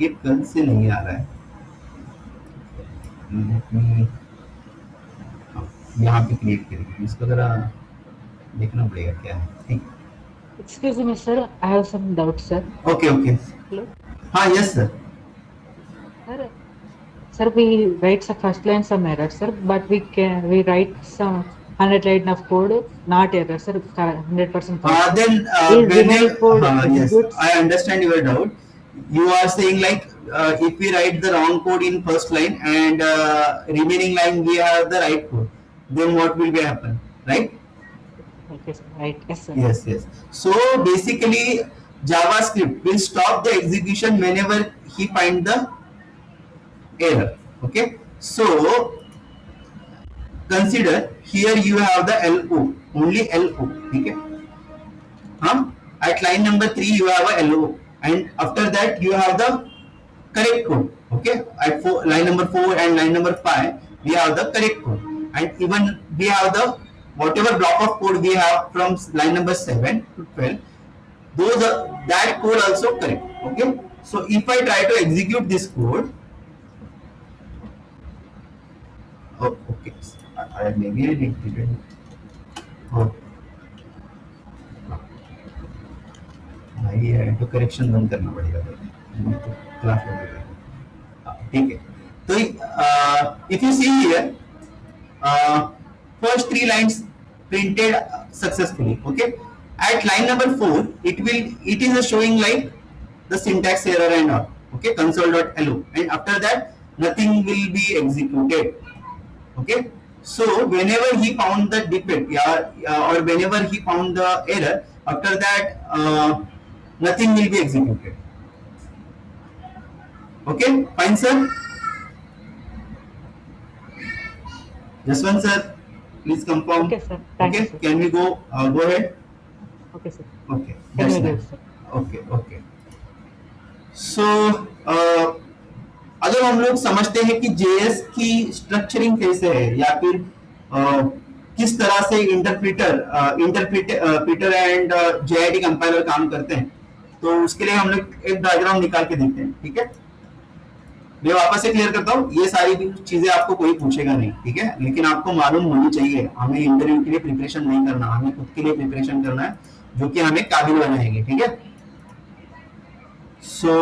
Speaker 1: ये कल से नहीं आ रहा है, यहाँ पे क्रिएट करेंगे, इसको जरा देखना पड़ेगा क्या है, ठीक है।
Speaker 3: Excuse me, sir. I have some doubts, sir.
Speaker 1: Okay, okay.
Speaker 3: Hello.
Speaker 1: हाँ, yes, sir.
Speaker 3: Sir, we write some first line some errors, sir, but we write some 100 line of code, not error, sir. 100%.
Speaker 1: Then yes, I understand your doubt. You are saying like if we write the wrong code in first line and remaining line we have the right code, then what will be happen, right?
Speaker 3: Okay, sir. Right. Yes, sir.
Speaker 1: Yes, yes. So basically, JavaScript will stop the execution whenever he find the error. Okay. So consider here you have the LO, only LO. Okay. At line number 3 you have a LO, and after that you have the correct code. Okay. At line number 4 and line number 5 we have the correct code, and even we have the whatever block of code we have from line number 7 to 12, those are that code also correct. Okay. So if I try to execute this code, oh, okay, maybe I didn't. Oh, भाई तो correction बंद करना पड़ेगा, तो class लगेगा, ठीक है। तो if you see here, first 3 lines printed successfully. Okay, at line number 4 it is showing like the syntax error and all. Okay, console.lo, and after that nothing will be executed. Okay, so whenever he found the defect, or whenever he found the error, after that nothing will be executed. Okay, fine sir. Jaswant sir, please confirm.
Speaker 3: Okay, sir. Thank
Speaker 1: Okay,
Speaker 3: you, sir.
Speaker 1: can we go ahead?
Speaker 3: Okay, sir.
Speaker 1: Okay,
Speaker 3: Can
Speaker 1: that's
Speaker 3: we go,
Speaker 1: nice.
Speaker 3: sir?
Speaker 1: Okay, okay. So अगर हम लोग समझते हैं कि JS की structuring कैसे है, या फिर किस तरह से इंटरप्रीटर एंड JIT कंपाइलर काम करते हैं, तो उसके लिए हम लोग एक डायग्राम निकाल के देखते हैं। ठीक है, मैं वापस से क्लियर करता हूँ, ये सारी चीजें आपको कोई पूछेगा नहीं, ठीक है, लेकिन आपको मालूम होनी चाहिए। हमें इंटरव्यू के लिए प्रिपरेशन नहीं करना, हमें खुद के लिए प्रिपरेशन करना है, जो कि हमें काबिल बनाएंगे। ठीक है, सो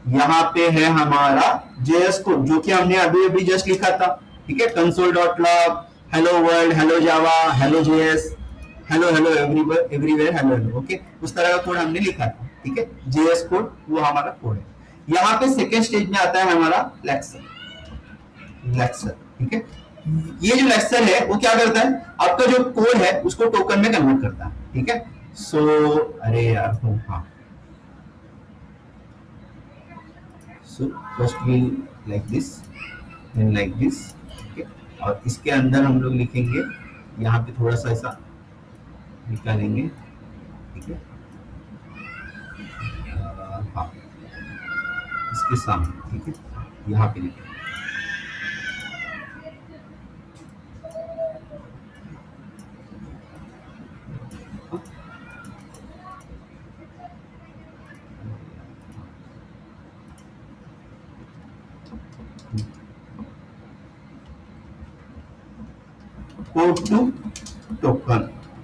Speaker 1: यहाँ पे है हमारा JS कोड, जो कि हमने अभी अभी जस्ट लिखा था। ठीक है, console.log, hello world, hello java, hello JS, hello hello everywhere hello hello। Okay, उस तरह का कोड हमने लिखा था। ठीक है, JS कोड वो हमारा कोड है। यहाँ पे सेकेंड स्टेज में आता है हमारा लेक्चर। ठीक है, ये जो लेक्चर है वो क्या करता है, आपका जो कोड है उसको टोकन में कन्वर्ट करता है। ठीक है, सो अरे यार, हाँ, so first will like this, then like this. और इसके अंदर हम लोग लिखेंगे, यहाँ पे थोड़ा सा ऐसा निकालेंगे। ठीक है, हाँ, इसके सामने। ठीक है, यहाँ पे लिखेंगे। Code to token.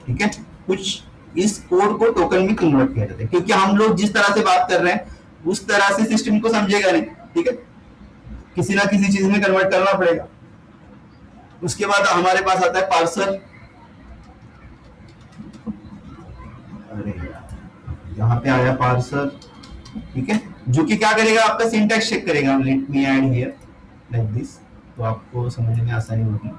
Speaker 1: ठीक है, कुछ इस कोड को टोकन में कन्वर्ट किया जाता है, क्योंकि हम लोग जिस तरह से बात कर रहे हैं उस तरह से सिस्टम को समझेगा नहीं। ठीक है, किसी ना किसी चीज में कन्वर्ट करना पड़ेगा। उसके बाद हमारे पास आता है पार्सर। अरे यहाँ पे आया पार्सर। ठीक है, जो कि क्या करेगा, आपका सिंटैक्स चेक करेगा। Late me add here like this, तो आपको समझने में आसानी होगी।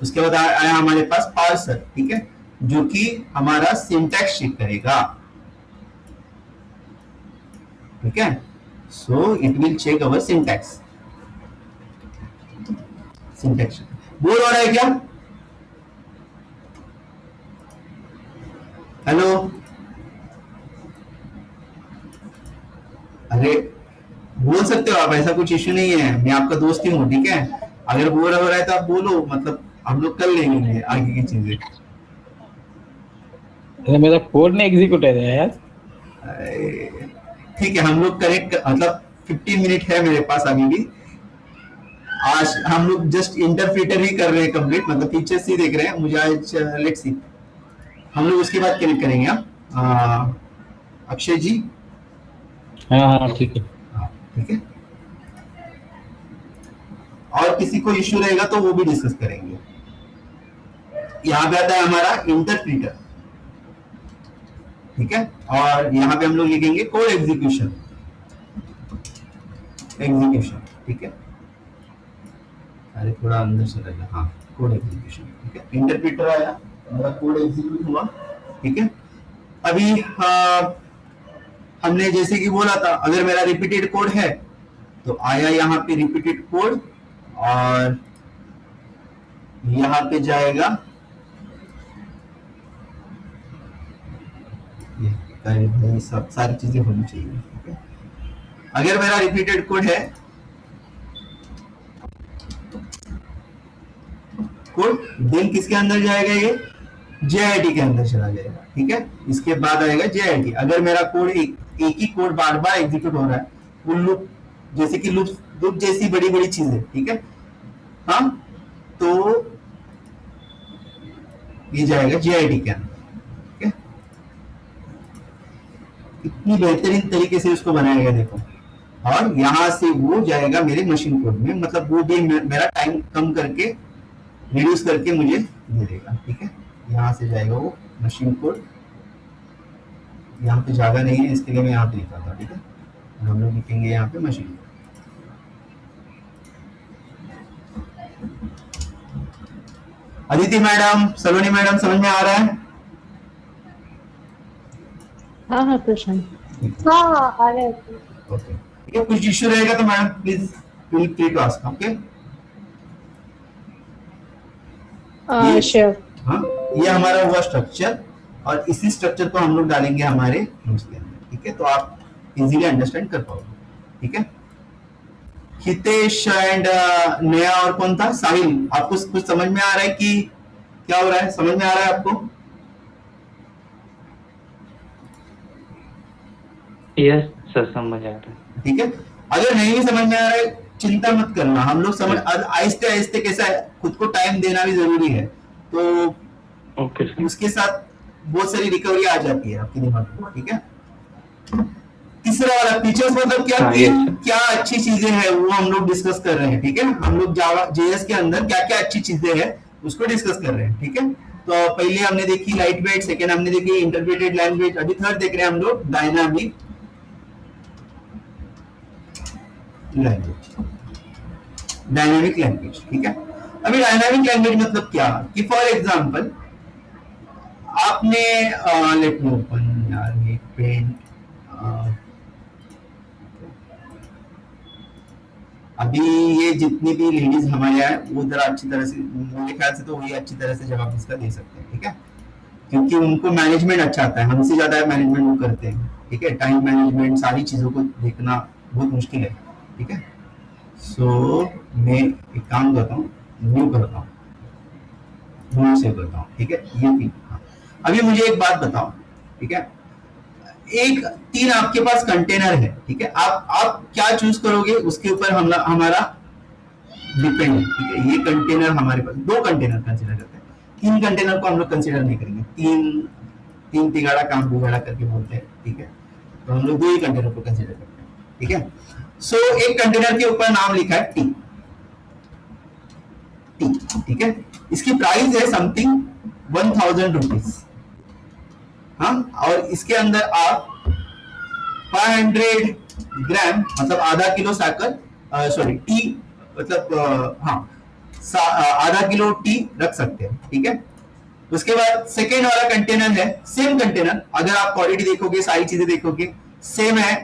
Speaker 1: उसके बाद आया हमारे पास पार्सर। ठीक है, जो कि हमारा सिंटैक्स चेक करेगा। ठीक है, so it will check our syntax. बोल हो रहा है क्या? हेलो, अरे बोल सकते हो आप, ऐसा कुछ इश्यू नहीं है, मैं आपका दोस्त ही हूँ। ठीक है, अगर बोल हो रहा है तो आप बोलो, मतलब हम लोग कर लेंगे आगे की चीजें।
Speaker 2: मेरा कोड नहीं एग्जीक्यूट है यार।
Speaker 1: ठीक है, हम लोग करेक्ट, मतलब 15 मिनट है मेरे पास अभी भी। आज हम लोग जस्ट इंटरप्रीटर ही कर रहे हैं कंप्लीट, मतलब फीचर्स ही देख रहे हैं। मुझे आज लेट्स सी, हम लोग उसके बाद कनेक्ट करेंगे। अक्षय जी,
Speaker 2: हाँ ठीक है,
Speaker 1: ठीक है, और किसी को इश्यू रहेगा तो वो भी डिस्कस करेंगे। यहाँ पे आता है हमारा इंटरप्रीटर। ठीक है, और यहाँ पे हम लोग लिखेंगे कोड एग्जीक्यूशन। एग्जीक्यूशन, ठीक है। अरे थोड़ा अंदर चला गया, हाँ कोड एग्जीक्यूशन, ठीक है। इंटरप्रेटर आया, मेरा कोड एग्जीक्यूट हुआ, ठीक है। अभी हमने जैसे कि बोला था, अगर मेरा रिपीटेड कोड है तो आया यहाँ पे रिपीटेड कोड, और यहाँ पे जाएगा ये सब सारी चीजें होनी चाहिए, ठीक है। अगर मेरा रिपीटेड कोड है, कोड देन किसके अंदर जाएगा, ये JIT के अंदर चला जाएगा, ठीक है। इसके बाद आएगा JIT। अगर मेरा कोड एक ही कोड बार बार एग्जीक्यूट हो रहा है, वो लूप, जैसे कि लूप जैसी बड़ी बड़ी चीजें, ठीक है, हाँ, तो ये जाएगा JIT के अंदर, ठीक है। इतनी बेहतरीन तरीके से उसको बनाया गया देखो, और यहां से वो जाएगा मेरे मशीन कोड में, मतलब वो भी मेरा टाइम कम करके, रिड्यूस करके मुझे दे देगा, ठीक है। यहाँ से जाएगा वो मशीन कोड, यहाँ पे जगह नहीं है इसके लिए मैं यहाँ पे लिखा था, ठीक है। हम लोग लिखेंगे यहाँ पे मशीन कोड। अदिति मैडम, सलोनी मैडम, समझ में आ रहा है?
Speaker 3: हाँ हाँ कृष्ण,
Speaker 5: हाँ आ रहे हैं।
Speaker 1: ओके, ठीक है। कुछ इश्यू रहेगा तो madam please feel free to ask, okay.
Speaker 5: Sure.
Speaker 1: हाँ, ये हमारा हुआ स्ट्रक्चर, और इसी स्ट्रक्चर को हम लोग डालेंगे हमारे नोट्स के अंदर, ठीक है। तो आप इजीली अंडरस्टैंड कर पाओगे, ठीक है। हितेश एंड नया और कौन था, साहिल, आपको कुछ समझ में आ रहा है कि क्या हो रहा है? समझ में आ रहा है आपको?
Speaker 2: यस सर, समझ आ रहा है।
Speaker 1: ठीक है। अगर नहीं भी समझ में आ रहा है, चिंता मत करना, हम लोग समझ, आहिस्ते आहिस्ते कैसा है, खुद को टाइम देना भी जरूरी है, तो
Speaker 2: ओके सर।
Speaker 1: उसके साथ बहुत सारी रिकवरी आ जाती है आपके दिमाग में, ठीक है। तीसरा वाला फीचर्स, मतलब क्या
Speaker 2: हाँ, yes,
Speaker 1: क्या अच्छी चीजें हैं वो हम लोग डिस्कस कर रहे हैं, ठीक है। हम लोग जावा JS के अंदर क्या क्या अच्छी चीजें हैं उसको डिस्कस कर रहे हैं, ठीक है। तो पहले हमने देखी लाइट वेट, सेकेंड हमने देखी इंटरप्रेटेड लैंग्वेज, अभी थर्ड देख रहे हैं हम लोग डायनामिक लैंग्वेज। डायनामिक लैंग्वेज, ठीक है। अभी डायनामिक लैंग्वेज मतलब क्या, कि फॉर एग्जांपल आपने लेट मी ओपन यार ये पेंट, अभी ये जितनी भी लेडीज हमारे यहाँ है वो जरा अच्छी तरह से, मेरे ख्याल से तो वही अच्छी तरह से जवाब इसका दे सकते हैं, ठीक है, क्योंकि उनको मैनेजमेंट अच्छा आता है, हमसे ज्यादा मैनेजमेंट वो करते हैं, ठीक है। टाइम मैनेजमेंट, सारी चीजों को देखना बहुत मुश्किल है, ठीक है। सो मैं एक काम करता हूँ, न्यू करता हूँ, न्यू सेव करता हूँ, ठीक है। ये थी, हाँ। अभी मुझे एक बात बताओ, ठीक है, एक 3 आपके पास कंटेनर है, ठीक है, आप क्या चूज करोगे उसके ऊपर हमारा डिपेंड है, ठीक है। ये कंटेनर हमारे पास 2 कंटेनर कंसीडर करते हैं, 3 कंटेनर को हम लोग कंसीडर नहीं करेंगे, तीन तिगाड़ा काम बिगाड़ा करके बोलते हैं, ठीक है। तो हम लोग 2 ही कंटेनर को कंसीडर करते हैं, ठीक है। सो एक कंटेनर के ऊपर नाम लिखा है टी, ठीक है। इसकी प्राइस है समथिंग 1000 रुपीज, हाँ, और इसके अंदर आप 500 ग्राम मतलब आधा किलो साकर, सॉरी टी, मतलब हाँ, आधा किलो टी रख सकते हैं, ठीक है। उसके बाद सेकेंड वाला कंटेनर है, सेम कंटेनर, अगर आप क्वालिटी देखोगे, सारी चीजें देखोगे सेम है,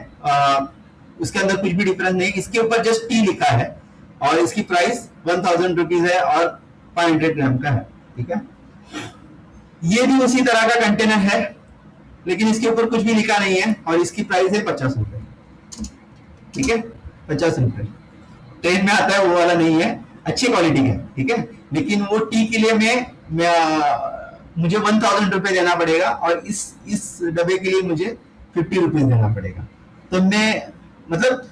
Speaker 1: उसके अंदर कुछ भी डिफरेंस नहीं, इसके ऊपर जस्ट टी लिखा है और इसकी प्राइस 1000 रुपीज है और 500 ग्राम का है, ठीक है। ये भी उसी तरह का कंटेनर है, लेकिन इसके ऊपर कुछ भी लिखा नहीं है और इसकी प्राइस है 50 रुपए, ठीक है, 50 रुपए। ट्रेन में आता है वो वाला नहीं है, अच्छी क्वालिटी का, ठीक है, लेकिन वो टी के लिए मुझे 1000 रुपए देना पड़ेगा और इस डब्बे के लिए मुझे 50 रुपीज देना पड़ेगा। तो मैं मतलब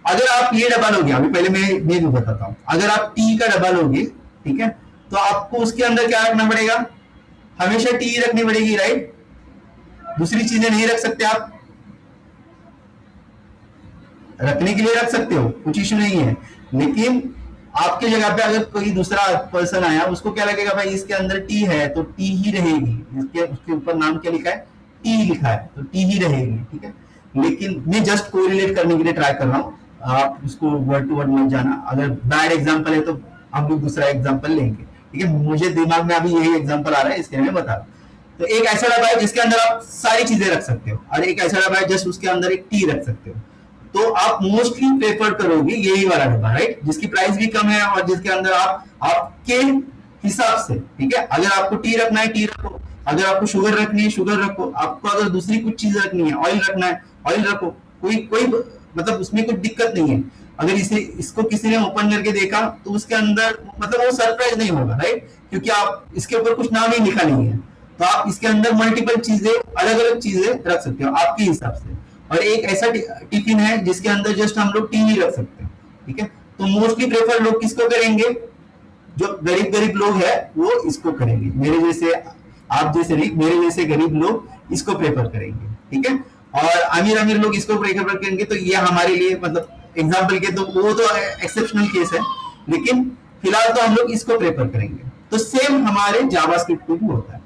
Speaker 1: अगर आप ये डब्बा लोगे, अभी पहले मैं भी बताता हूँ, अगर आप टी का डब्बा लोगे, ठीक है, तो आपको उसके अंदर क्या रखना पड़ेगा, हमेशा टी रखनी पड़ेगी, राइट, दूसरी चीजें नहीं रख सकते आप, रखने के लिए रख सकते हो, कुछ इश्यू नहीं है, लेकिन आपके जगह पे अगर कोई दूसरा पर्सन आया, उसको क्या लगेगा, भाई इसके अंदर टी है तो टी ही रहेगी, उसके ऊपर नाम क्या लिखा है, टी लिखा है तो टी ही रहेगी, ठीक है। लेकिन मैं जस्ट कोरिलेट करने के लिए ट्राई कर रहा हूँ, आप उसको वर्ड टू वर्ड मत जाना, अगर बैड एग्जांपल है तो हम लोग दूसरा एग्जांपल लेंगे, ठीक है। मुझे दिमाग में अभी यही एग्जांपल आ रहा है, इसलिए मैं बता रहा हूँ। तो एक ऐसा डब्बा है जिसके अंदर आप सारी चीजें रख सकते हो, और एक ऐसा डब्बा है जस्ट उसके अंदर एक टी रख सकते हो। तो आप मोस्टली प्रेफर करोगे यही वाला डब्बा, राइट, जिसकी प्राइस भी कम है और जिसके अंदर आप आपके हिसाब से, ठीक है, अगर आपको टी रखना है टी रखो, अगर आपको शुगर रखनी है शुगर रखो, आपको अगर दूसरी कुछ चीज रखनी है, ऑयल रखना है ऑयल रखो, कोई कोई मतलब उसमें कुछ दिक्कत नहीं है। अगर इसको किसी ने ओपन करके देखा तो उसके अंदर मतलब वो सरप्राइज नहीं होगा, राइट, क्योंकि आप इसके ऊपर कुछ नाम ही लिखा नहीं है। तो आप इसके अंदर मल्टीपल चीजें, अलग अलग चीजें रख सकते हो आपके हिसाब से। और एक ऐसा टिफिन है जिसके अंदर जस्ट हम लोग टी ही रख सकते हैं, ठीक है। तो मोस्टली प्रेफर लोग किसको करेंगे, जो गरीब गरीब लोग है वो इसको करेंगे, मेरे जैसे आप जैसे नहीं, मेरे जैसे गरीब लोग इसको प्रेफर करेंगे, ठीक है। और अमीर अमीर लोग इसको प्रेफर करेंगे। तो ये हमारे लिए मतलब एग्जाम्पल के तो वो तो एक्सेप्शनल केस है, लेकिन फिलहाल तो हम लोग इसको प्रेफर करेंगे। तो सेम हमारे जावास्क्रिप्ट में भी होता है।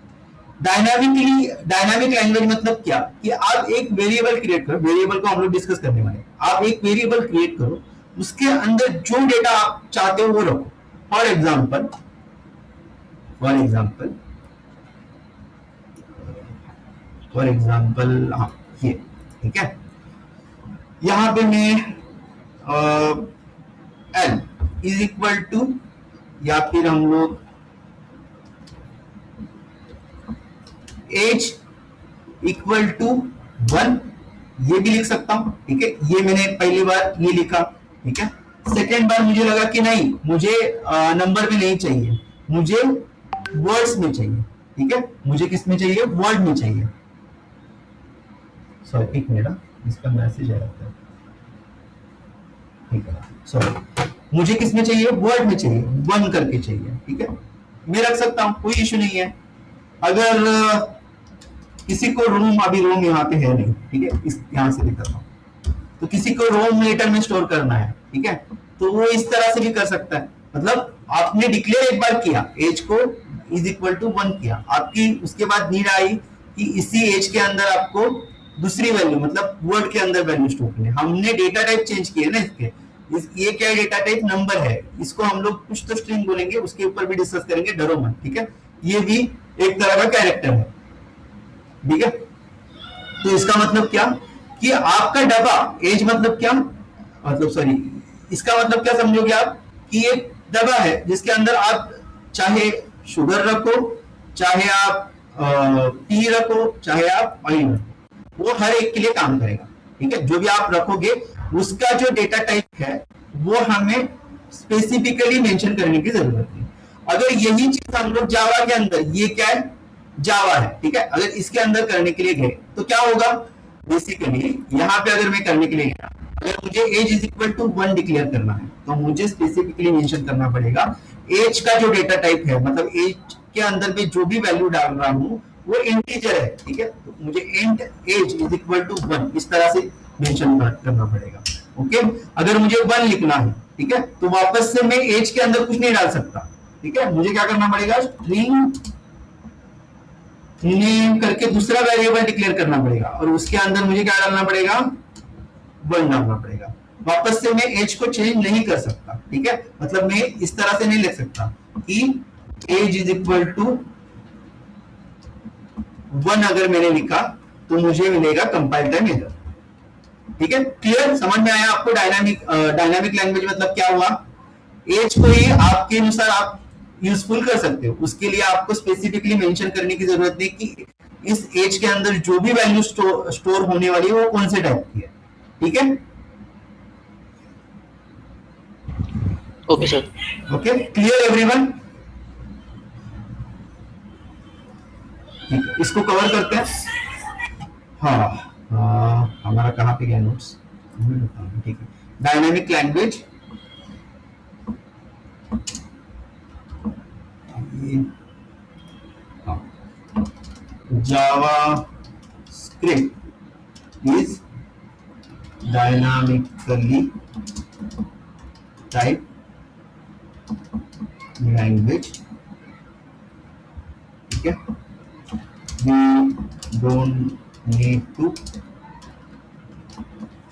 Speaker 1: डायनामिक लैंग्वेज मतलब क्या, कि आप एक वेरिएबल क्रिएट करो, वेरिएबल को हम लोग डिस्कस करने वाले हैं। आप एक वेरिएबल क्रिएट करो, उसके अंदर जो डेटा आप चाहते हो वो रखो। फॉर एग्जाम्पल हाँ ये, ठीक है, यहां पे मैं एल इज इक्वल टू, या फिर हम लोग एज इक्वल टू 1 ये भी लिख सकता हूं, ठीक है। ये मैंने पहली बार ये लिखा, ठीक है। सेकेंड बार मुझे लगा कि नहीं, मुझे नंबर में नहीं चाहिए, मुझे वर्ड्स में चाहिए, ठीक है। मुझे किस में चाहिए, वर्ड में चाहिए। सॉरी एक मिनट, इसका मैसेज आ रहा है, ठीक है। सॉरी, मुझे किस में चाहिए, वर्ड में चाहिए, 1 करके चाहिए, ठीक है। मैं रख सकता हूं, कोई इश्यू नहीं है। अगर किसी को रोम, अभी रोम यहाँ पे है नहीं, ठीक है, इस यहां से लिखता हूं, तो किसी को रोम लेटर में स्टोर करना है, ठीक है, तो वो इस तरह से भी कर सकता है। मतलब आपने डिक्लेयर एक बार किया, एज को इज इक्वल टू 1 किया, आपकी उसके बाद नीड आई कि इसी एज के अंदर आपको दूसरी वैल्यू मतलब वर्ड के अंदर वैल्यू स्टोर करनी है। हमने डेटा टाइप चेंज किया ना इसके, ये क्या है, डेटा टाइप नंबर है, इसको हम लोग कुछ तो स्ट्रिंग बोलेंगे, उसके ऊपर भी डिस्कस करेंगे, डरो मत, ठीक है। ये भी एक तरह का कैरेक्टर है, ठीक है। तो इसका मतलब क्या, कि आपका डब्बा, एज मतलब क्या, मतलब सॉरी, इसका मतलब क्या समझोगे आप, कि एक डब्बा है जिसके अंदर आप चाहे शुगर रखो, चाहे आप टी रखो, चाहे आप ऑयल रखो, वो हर एक के लिए काम करेगा, ठीक है। जो भी आप रखोगे उसका जो डेटा टाइप है वो हमें स्पेसिफिकली मेंशन करने की जरूरत है। अगर यही चीज हम लोग जावा के अंदर, ये क्या है, जावा है, ठीक है, अगर इसके अंदर करने के लिए गए तो क्या होगा, बेसिकली यहाँ पे अगर मैं करने के लिए गया, अगर मुझे age is equal to 1 declare करना है तो मुझे स्पेसिफिकली मेंशन करना पड़ेगा एज का जो डेटा टाइप है, मतलब एज के अंदर में जो भी वैल्यू डाल रहा हूँ वो इंटीजर है, ठीक है। तो मुझे int age is equal to 1 इस तरह से मेंशन करना पड़ेगा, ओके। अगर मुझे 1 लिखना है, ठीक है, तो वापस से मैं एज के अंदर कुछ नहीं डाल सकता, ठीक है। मुझे क्या करना पड़ेगा, स्ट्रिंग नेम करके दूसरा वेरिएबल डिक्लेयर करना पड़ेगा, और उसके अंदर मुझे क्या डालना पड़ेगा, 1 डालना पड़ेगा। वापस से मैं एज को चेंज नहीं कर सकता, ठीक है। मतलब मैं इस तरह से नहीं लिख सकता कि एज इज इक्वल टू 1 अगर मैंने लिखा तो मुझे मिलेगा कंपाइल टाइम एरर, ठीक है। क्लियर, समझ में आया आपको। डायनामिक लैंग्वेज मतलब क्या हुआ, एज को ही आपके अनुसार आप यूजफुल कर सकते हो, उसके लिए आपको स्पेसिफिकली मेंशन करने की जरूरत नहीं कि इस एज के अंदर जो भी वैल्यू स्टोर होने वाली है वो कौन से टाइप की है, ठीक है।
Speaker 4: Okay sir,
Speaker 1: okay, clear everyone. इसको कवर करते हैं। हाँ, हमारा कहाँ पे गया नोट्स, ठीक है। Dynamic language, Java script is dynamically type language, ठीक है। We don't need to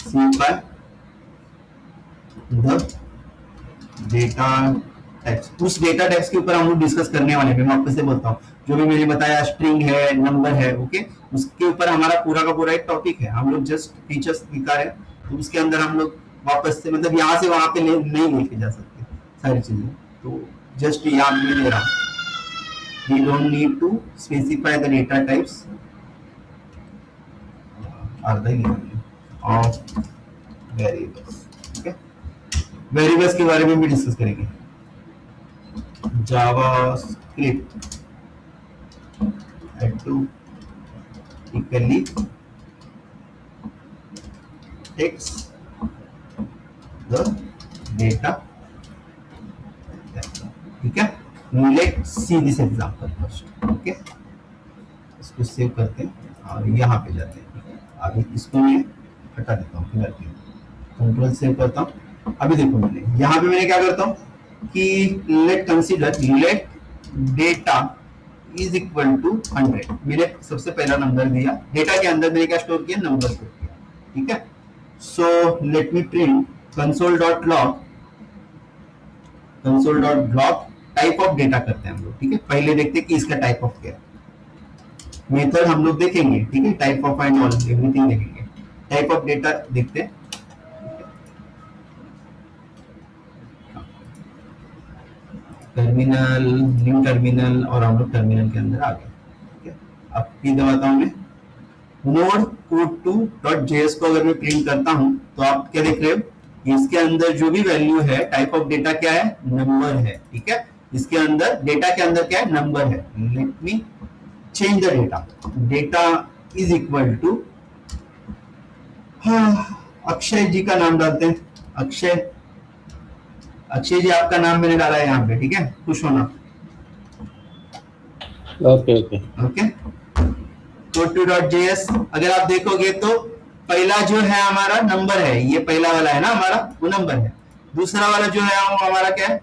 Speaker 1: specify the data types, उस डेटा टाइप्स के ऊपर हम लोग डिस्कस करने वाले हैं। मैं वापस से बोलता हूँ, जो भी मैंने बताया स्ट्रिंग है, नंबर है, ओके, उसके ऊपर हमारा पूरा का पूरा एक टॉपिक है। हम लोग जस्ट फीचर्स दिखा रहे हैं, तो उसके अंदर हम लोग वापस से मतलब यहाँ से वहां पे नहीं लेके जा सकते सारी चीजें, तो जस्ट याद में दे रहा हूँ। We don't need to specify the data types or the of variables. Okay, variables के बारे में भी डिस्कस करेंगे। JavaScript add to equally takes the data, ठीक है। Let's see this example first, okay? इसको सेव करते हैं और यहाँ पे जाते हैं। अभी इसको मैं हटा देता हूँ फिलहाल के, कंट्रोल सेव करता हूँ। अभी देखो मैंने यहाँ पे मैंने क्या करता हूँ कि let consider let data is equal to 100। मैंने सबसे पहला नंबर दिया, डेटा के अंदर मैंने क्या स्टोर किया, नंबर स्टोर किया, ठीक है। सो let me print console.log type of data करते हैं हम लोग, ठीक है। पहले देखते हैं कि इसका टाइप ऑफ क्या है, मेथड हम लोग देखेंगे, ठीक है। Type of and all everything देखेंगे, टाइप ऑफ डेटा देखते हैं। टर्मिनल, न्यू टर्मिनल, और हम लोग टर्मिनल के अंदर आ गए, ठीक है। अब की दबाता हूं मैं, नोड code2.js को अगर मैं प्रिंट करता हूं तो आप क्या देख रहे हो, इसके अंदर जो भी वैल्यू है, टाइप ऑफ डेटा क्या है, नंबर है, ठीक है। इसके अंदर डेटा के अंदर क्या है, नंबर है। Let me change the data, data is equal to, Akshay ji का नाम डालते हैं, अक्षय जी आपका नाम मैंने डाला है यहाँ पे, ठीक है, खुश होना।
Speaker 6: ओके ओके
Speaker 1: ओके, code2.js अगर आप देखोगे तो पहला जो है हमारा नंबर है, ये पहला वाला है ना हमारा, वो नंबर है। दूसरा वाला जो है वो हमारा क्या है,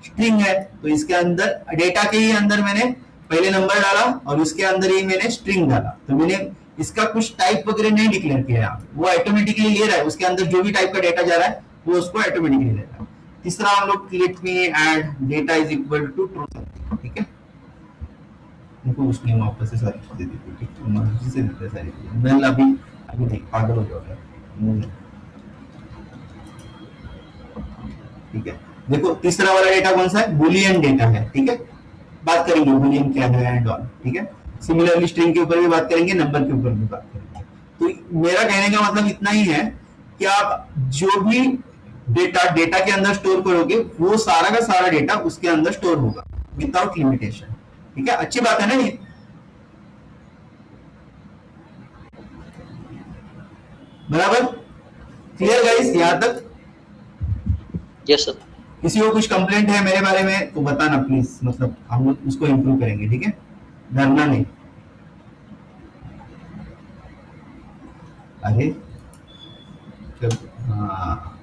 Speaker 1: स्ट्रिंग है। तो इसके अंदर डेटा के ही अंदर मैंने पहले नंबर डाला और उसके अंदर ही मैंने स्ट्रिंग डाला, तो मैंने इसका कुछ टाइप वगैरह नहीं डिक्लेयर किया है, वो ऑटोमेटिकली ले रहा है। उसके अंदर जो भी टाइप का डेटा जा रहा है वो उसको ऑटोमेटिकली ले रहा है। तीसरा हम लोग let me add data is equal to true, ठीक है। उनको उसने वापस से सारी चीजें दी थी, ठीक है, मर्जी से देते सारी चीजें। मैं अभी देख पागल हो जाओगे, ठीक है। देखो तीसरा वाला डेटा कौन सा है, बुलियन डेटा है, ठीक है। बात करेंगे बुलियन क्या है एंड ऑल, ठीक है। सिमिलरली स्ट्रिंग के ऊपर भी बात करेंगे, नंबर के ऊपर भी बात करेंगे। तो मेरा कहने का मतलब इतना ही है कि आप जो भी डेटा के अंदर स्टोर करोगे वो सारा का सारा डेटा उसके अंदर स्टोर होगा विदाउट लिमिटेशन, ठीक है। अच्छी बात है ना ये, बराबर क्लियर गाइस यहां तक?
Speaker 4: Yes sir.
Speaker 1: किसी को कुछ कंप्लेंट है मेरे बारे में तो बताना प्लीज, मतलब हम लोग उसको इम्प्रूव करेंगे, ठीक है, डरना नहीं। अरे जब हाँ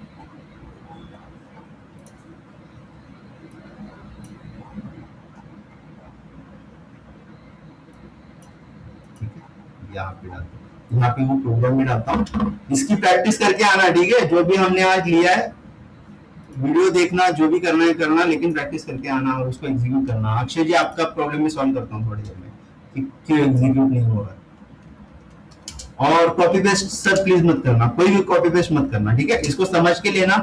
Speaker 1: यहाँ पे डालता हूँ, यहाँ पे वो प्रोग्राम में डालता हूँ। इसकी प्रैक्टिस करके आना, ठीक है। जो भी हमने आज लिया है, वीडियो देखना, जो भी करना है करना, लेकिन प्रैक्टिस करके आना और उसको एग्जीक्यूट करना। अक्षय जी आपका प्रॉब्लम में सॉल्व करता हूँ थोड़ी देर में कि क्यों एग्जीक्यूट नहीं हो रहा। और कॉपी पेस्ट सर प्लीज मत करना, कोई भी कॉपी पेस्ट मत करना, ठीक है। इसको समझ के लेना,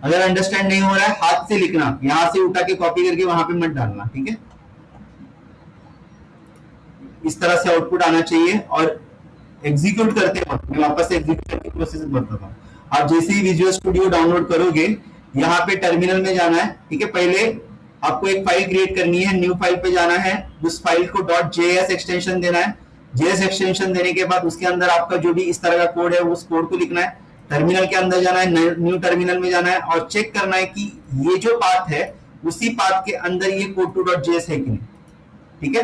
Speaker 1: अगर अंडरस्टैंड नहीं हो रहा है हाथ से लिखना, यहाँ से उठा के कॉपी करके वहां पे मत डालना, ठीक है। इस तरह से आउटपुट आना चाहिए। और एग्जीक्यूट करते वक्त मैं वापस से एग्जीक्यूट की प्रोसेस बताता हूँ। आप जैसे ही विजुअल स्टूडियो डाउनलोड करोगे, यहाँ पे टर्मिनल में जाना है, ठीक है। पहले आपको एक फाइल क्रिएट करनी है, न्यू फाइल पे जाना है, उस फाइल को .js एक्सटेंशन देना है। JS एक्सटेंशन देने के बाद उसके अंदर आपका जो भी इस तरह का कोड है उस कोड को लिखना है। टर्मिनल के अंदर जाना है, न्यू टर्मिनल में जाना है और चेक करना है कि ये जो पाथ है उसी पाथ के अंदर ये code2.js है कि नहीं, ठीक है।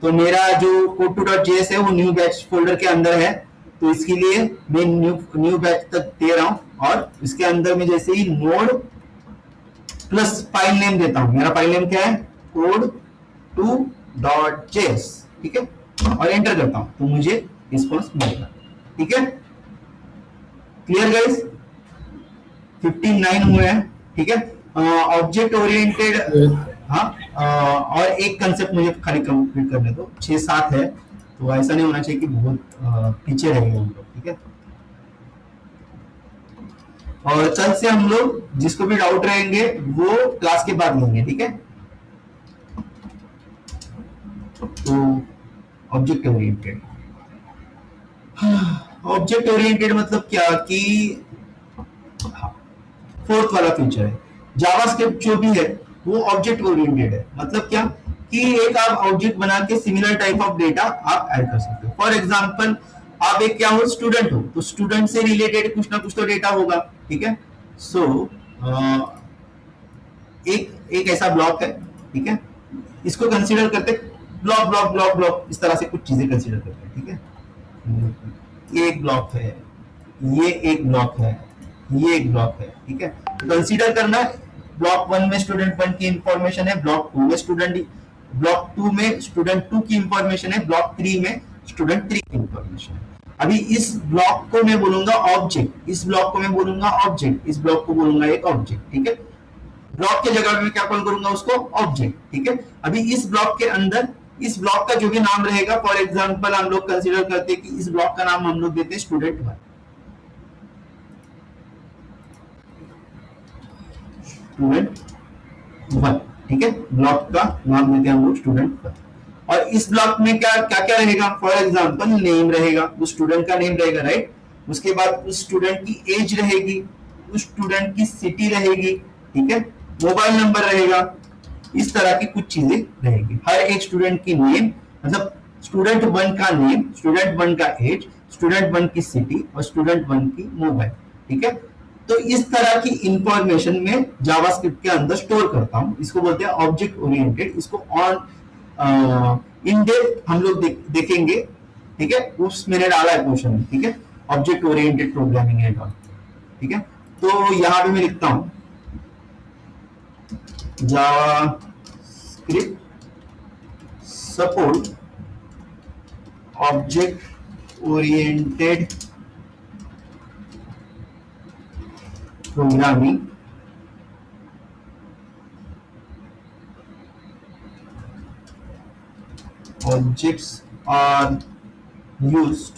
Speaker 1: तो मेरा जो code2.js है वो न्यू बैच फोल्डर के अंदर है, तो इसके लिए मैं न्यू बैच तक दे रहा हूं और इसके अंदर में जैसे ही नोड प्लस फाइल नेम देता हूं, मेरा फाइल नेम क्या है, code2.js, ठीक है, और एंटर करता हूं तो मुझे रिस्पॉन्स मिलेगा, ठीक है। Clear guys? 59 हुए हैं, ठीक है। ऑब्जेक्ट ओरिएंटेड, हाँ, और एक कंसेप्ट मुझे खाली कंप्लीट करने दो, 6-7 है, तो ऐसा नहीं होना चाहिए कि बहुत पीछे रहेंगे हम लोग, ठीक है। और कल से हम लोग जिसको भी डाउट रहेंगे वो क्लास के बाद लेंगे, ठीक है। तो ऑब्जेक्ट ओरिएंटेड, ऑब्जेक्ट ओरिएंटेड मतलब क्या कि फोर्थ वाला फीचर है, जावास्क्रिप्ट जो भी है वो ऑब्जेक्ट ओरिएंटेड है। मतलब क्या कि एक आप ऑब्जेक्ट बना के सिमिलर टाइप ऑफ डेटा आप ऐड कर सकते हो। फॉर एग्जांपल आप एक क्या हो, स्टूडेंट हो, तो स्टूडेंट से रिलेटेड कुछ ना कुछ तो डेटा होगा, ठीक है। सो एक ऐसा ब्लॉक है, ठीक है, इसको कंसीडर करते ब्लॉक ब्लॉक ब्लॉक ब्लॉक, इस तरह से कुछ चीजें कंसीडर करते हैं, ठीक है। ये एक ब्लॉक है, ये एक ब्लॉक है, ये एक ब्लॉक है, ठीक है। कंसीडर करना, ब्लॉक 1 में स्टूडेंट 1 की इंफॉर्मेशन है, ब्लॉक 2 में ब्लॉक 2 में स्टूडेंट 2 की इंफॉर्मेशन है, ब्लॉक 3 में स्टूडेंट 3 की इंफॉर्मेशन है। अभी इस ब्लॉक को मैं बोलूंगा ऑब्जेक्ट, इस ब्लॉक को मैं बोलूंगा ऑब्जेक्ट, इस ब्लॉक को बोलूंगा एक ऑब्जेक्ट, ठीक है। ब्लॉक के जगह में क्या कॉल करूंगा उसको, ऑब्जेक्ट, ठीक है। अभी इस ब्लॉक के अंदर इस ब्लॉक का जो भी नाम रहेगा, फॉर एग्जांपल हम लोग कंसीडर करते हैं कि इस ब्लॉक का नाम हम लोग देते हैं स्टूडेंट 1, स्टूडेंट 1, ठीक है। ब्लॉक का नाम देते हैं हम लोग स्टूडेंट 1। और इस ब्लॉक में क्या क्या क्या रहेगा, फॉर एग्जांपल नेम रहेगा, उस स्टूडेंट का नेम रहेगा, राइट। उसके बाद उस स्टूडेंट की एज रहेगी, उस स्टूडेंट की सिटी रहेगी, ठीक है, मोबाइल नंबर रहेगा, इस तरह की कुछ चीजें रहेगी। हर एक स्टूडेंट की नेम, मतलब स्टूडेंट 1 का नेम, स्टूडेंट 1 का एज, स्टूडेंट 1 की सिटी और स्टूडेंट 1 की मोबाइल, ठीक है। तो इस तरह की इंफॉर्मेशन में जावास्क्रिप्ट के अंदर स्टोर करता हूं, इसको बोलते हैं ऑब्जेक्ट ओरिएंटेड। इसको ऑन इन डेप्थ हम लोग देखेंगे, ठीक है। उस मैंने डाला है क्वेश्चन में, ठीक है, object oriented programming and all, ठीक है। तो यहां पे मैं लिखता हूं JavaScript support object oriented programming objects are used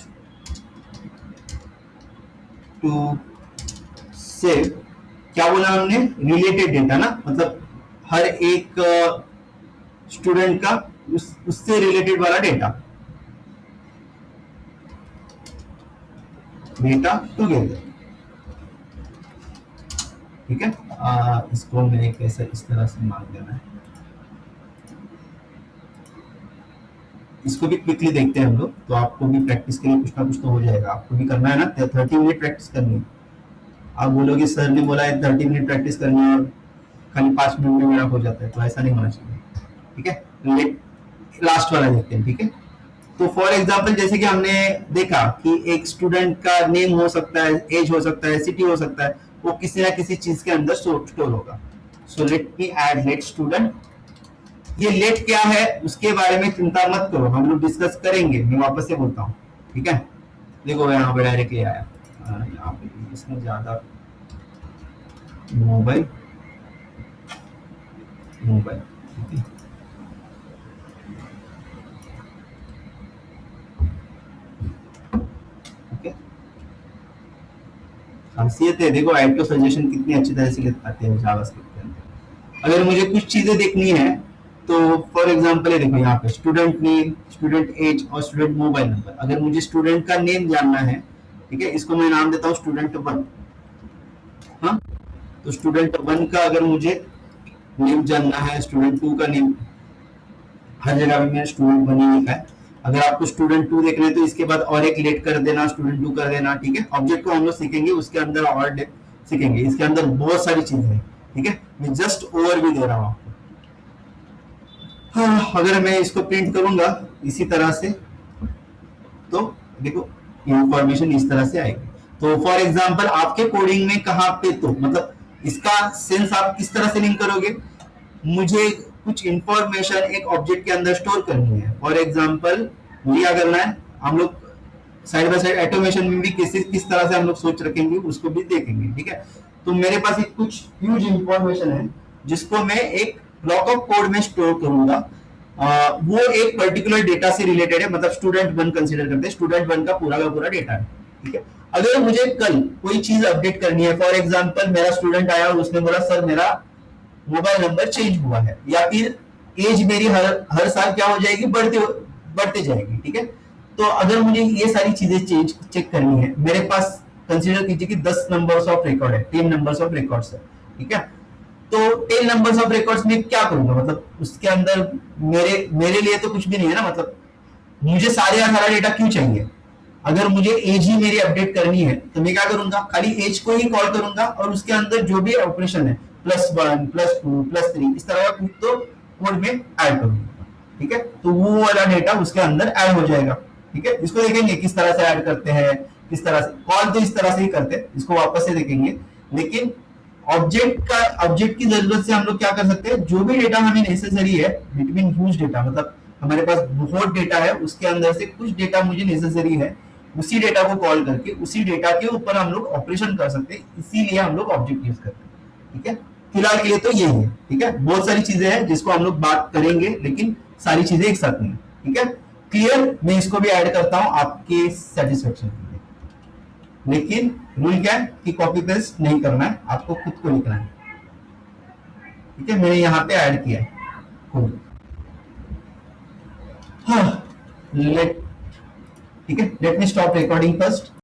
Speaker 1: to save, क्या बोला हमने, रिलेटेड डेटा ना, मतलब हर एक स्टूडेंट का उससे रिलेटेड वाला डेटा टुगेदर, ठीक है। इसको मैंने कैसे इस तरह से मान देना है, इसको भी क्विकली देखते हैं हम लोग, तो आपको भी प्रैक्टिस के लिए कुछ ना कुछ तो हो जाएगा। आपको भी करना है ना, 30 मिनट प्रैक्टिस करनी है। आप बोलोगे सर ने बोला है 30 मिनट प्रैक्टिस करनी है और खाली 5 मिनट में मेरा हो जाता है, तो ऐसा नहीं होना चाहिए, ठीक है। लास्ट वाला देखते हैं, ठीक है। तो फॉर एग्जाम्पल जैसे कि हमने देखा कि एक स्टूडेंट का नेम हो सकता है, एज हो सकता है, सिटी हो सकता है, वो किसी ना किसी चीज के अंदर स्टोर होगा। So let me add let student. ये लेट क्या है उसके बारे में चिंता मत करो, हम लोग डिस्कस करेंगे, मैं वापस से बोलता हूँ, ठीक है। देखो यहाँ पे डायरेक्टली आया, यहाँ पे इसमें ज्यादा मोबाइल, ठीक है। खासियत है, देखो ऑटो सजेशन कितनी अच्छी तरह से आते हैं जावास्क्रिप्ट के अंदर। अगर मुझे कुछ चीजें देखनी है तो फॉर एग्जांपल देखो यहाँ पे स्टूडेंट नेम, स्टूडेंट एज और स्टूडेंट मोबाइल नंबर। अगर मुझे स्टूडेंट का नेम जानना है, ठीक है, इसको मैं नाम देता हूँ स्टूडेंट 1, हाँ। तो स्टूडेंट 1 का अगर मुझे नेम जानना है, स्टूडेंट 2 का नेम, हर जगह पे मैंने स्टूडेंट 1 ही लिखा है। अगर आपको स्टूडेंट 2 देखना है तो इसके बाद और एक लेट कर देना, स्टूडेंट 2 कर देना, ठीक है। ऑब्जेक्ट को हम लोग सीखेंगे, उसके अंदर और सीखेंगे, इसके अंदर बहुत सारी चीजें हैं, ठीक है। मैं जस्ट ओवरव्यू दे रहा हूँ आपको। हाँ, अगर मैं इसको प्रिंट करूंगा इसी तरह से तो देखो इंफॉर्मेशन इस तरह से आएगी। तो फॉर एग्जांपल आपके कोडिंग में कहाँ पे, तो मतलब इसका सेंस आप किस तरह से लिंक करोगे, मुझे कुछ इंफॉर्मेशन एक ऑब्जेक्ट के अंदर स्टोर करनी है। फॉर एग्जांपल क्या करना है, हम लोग साइड बाय साइड ऑटोमेशन में भी किस तरह से हम लोग सोच रखेंगे उसको भी देखेंगे, ठीक है। तो मेरे पास एक कुछ ह्यूज इंफॉर्मेशन है जिसको मैं एक ब्लॉक ऑफ कोड में स्टोर करूंगा। वो एक पर्टिकुलर डेटा से रिलेटेड है, मतलब स्टूडेंट 1 कंसीडर करते हैं, स्टूडेंट 1 का पूरा डेटा है, ठीक है। अगर मुझे कल कोई चीज अपडेट करनी है, फॉर एग्जांपल मेरा स्टूडेंट आया और उसने बोला सर मेरा मोबाइल नंबर चेंज हुआ है, या फिर एज मेरी हर साल क्या हो जाएगी, बढ़ते जाएगी, ठीक है। तो अगर मुझे ये सारी चीजें चेक करनी है, मेरे पास कंसीडर कीजिए कि 10 नंबर्स ऑफ रिकॉर्ड है, 10 नंबर्स ऑफ रिकॉर्ड्स है, ठीक है। तो 10 नंबर्स ऑफ रिकॉर्ड्स में क्या करूंगा, मतलब उसके अंदर मेरे लिए तो कुछ भी नहीं है ना, मतलब मुझे सारा डेटा क्यों चाहिए। अगर मुझे एज ही मेरी अपडेट करनी है तो मैं क्या करूंगा, खाली एज को ही कॉल करूंगा और उसके अंदर जो भी ऑपरेशन है +1 +2 +3 इस तरह का कुछ तो कोड में ऐड करूंगा, ठीक है। तो वो वाला डेटा उसके अंदर ऐड हो जाएगा, ठीक है। इसको देखेंगे किस तरह से ऐड करते हैं, किस तरह से कॉल तो इस तरह से ही करते हैं, इसको वापस से देखेंगे। लेकिन ऑब्जेक्ट की जरूरत से हम लोग क्या कर सकते हैं, जो भी डेटा हमें नेसेसरी है बिटवीन ह्यूज डेटा, मतलब हमारे पास बहुत डेटा है, उसके अंदर से कुछ डेटा मुझे नेसेसरी है, उसी डेटा को कॉल करके उसी डेटा के ऊपर हम लोग ऑपरेशन कर सकते हैं, इसीलिए हम लोग ऑब्जेक्ट यूज करते हैं, ठीक है। फिलहाल के लिए तो यही है, ठीक है। बहुत सारी चीजें हैं जिसको हम लोग बात करेंगे, लेकिन सारी चीजें एक साथ नहीं, ठीक है। क्लियर, मैं इसको भी ऐड करता हूं आपके सेटिस्फेक्शन के लिए, लेकिन रूल क्या है कि कॉपी पेस्ट नहीं करना है, आपको खुद को लिखना है, ठीक है। मैंने यहाँ पे ऐड किया है खुद, हाँ, ठीक है। लेट मी स्टॉप रिकॉर्डिंग फर्स्ट।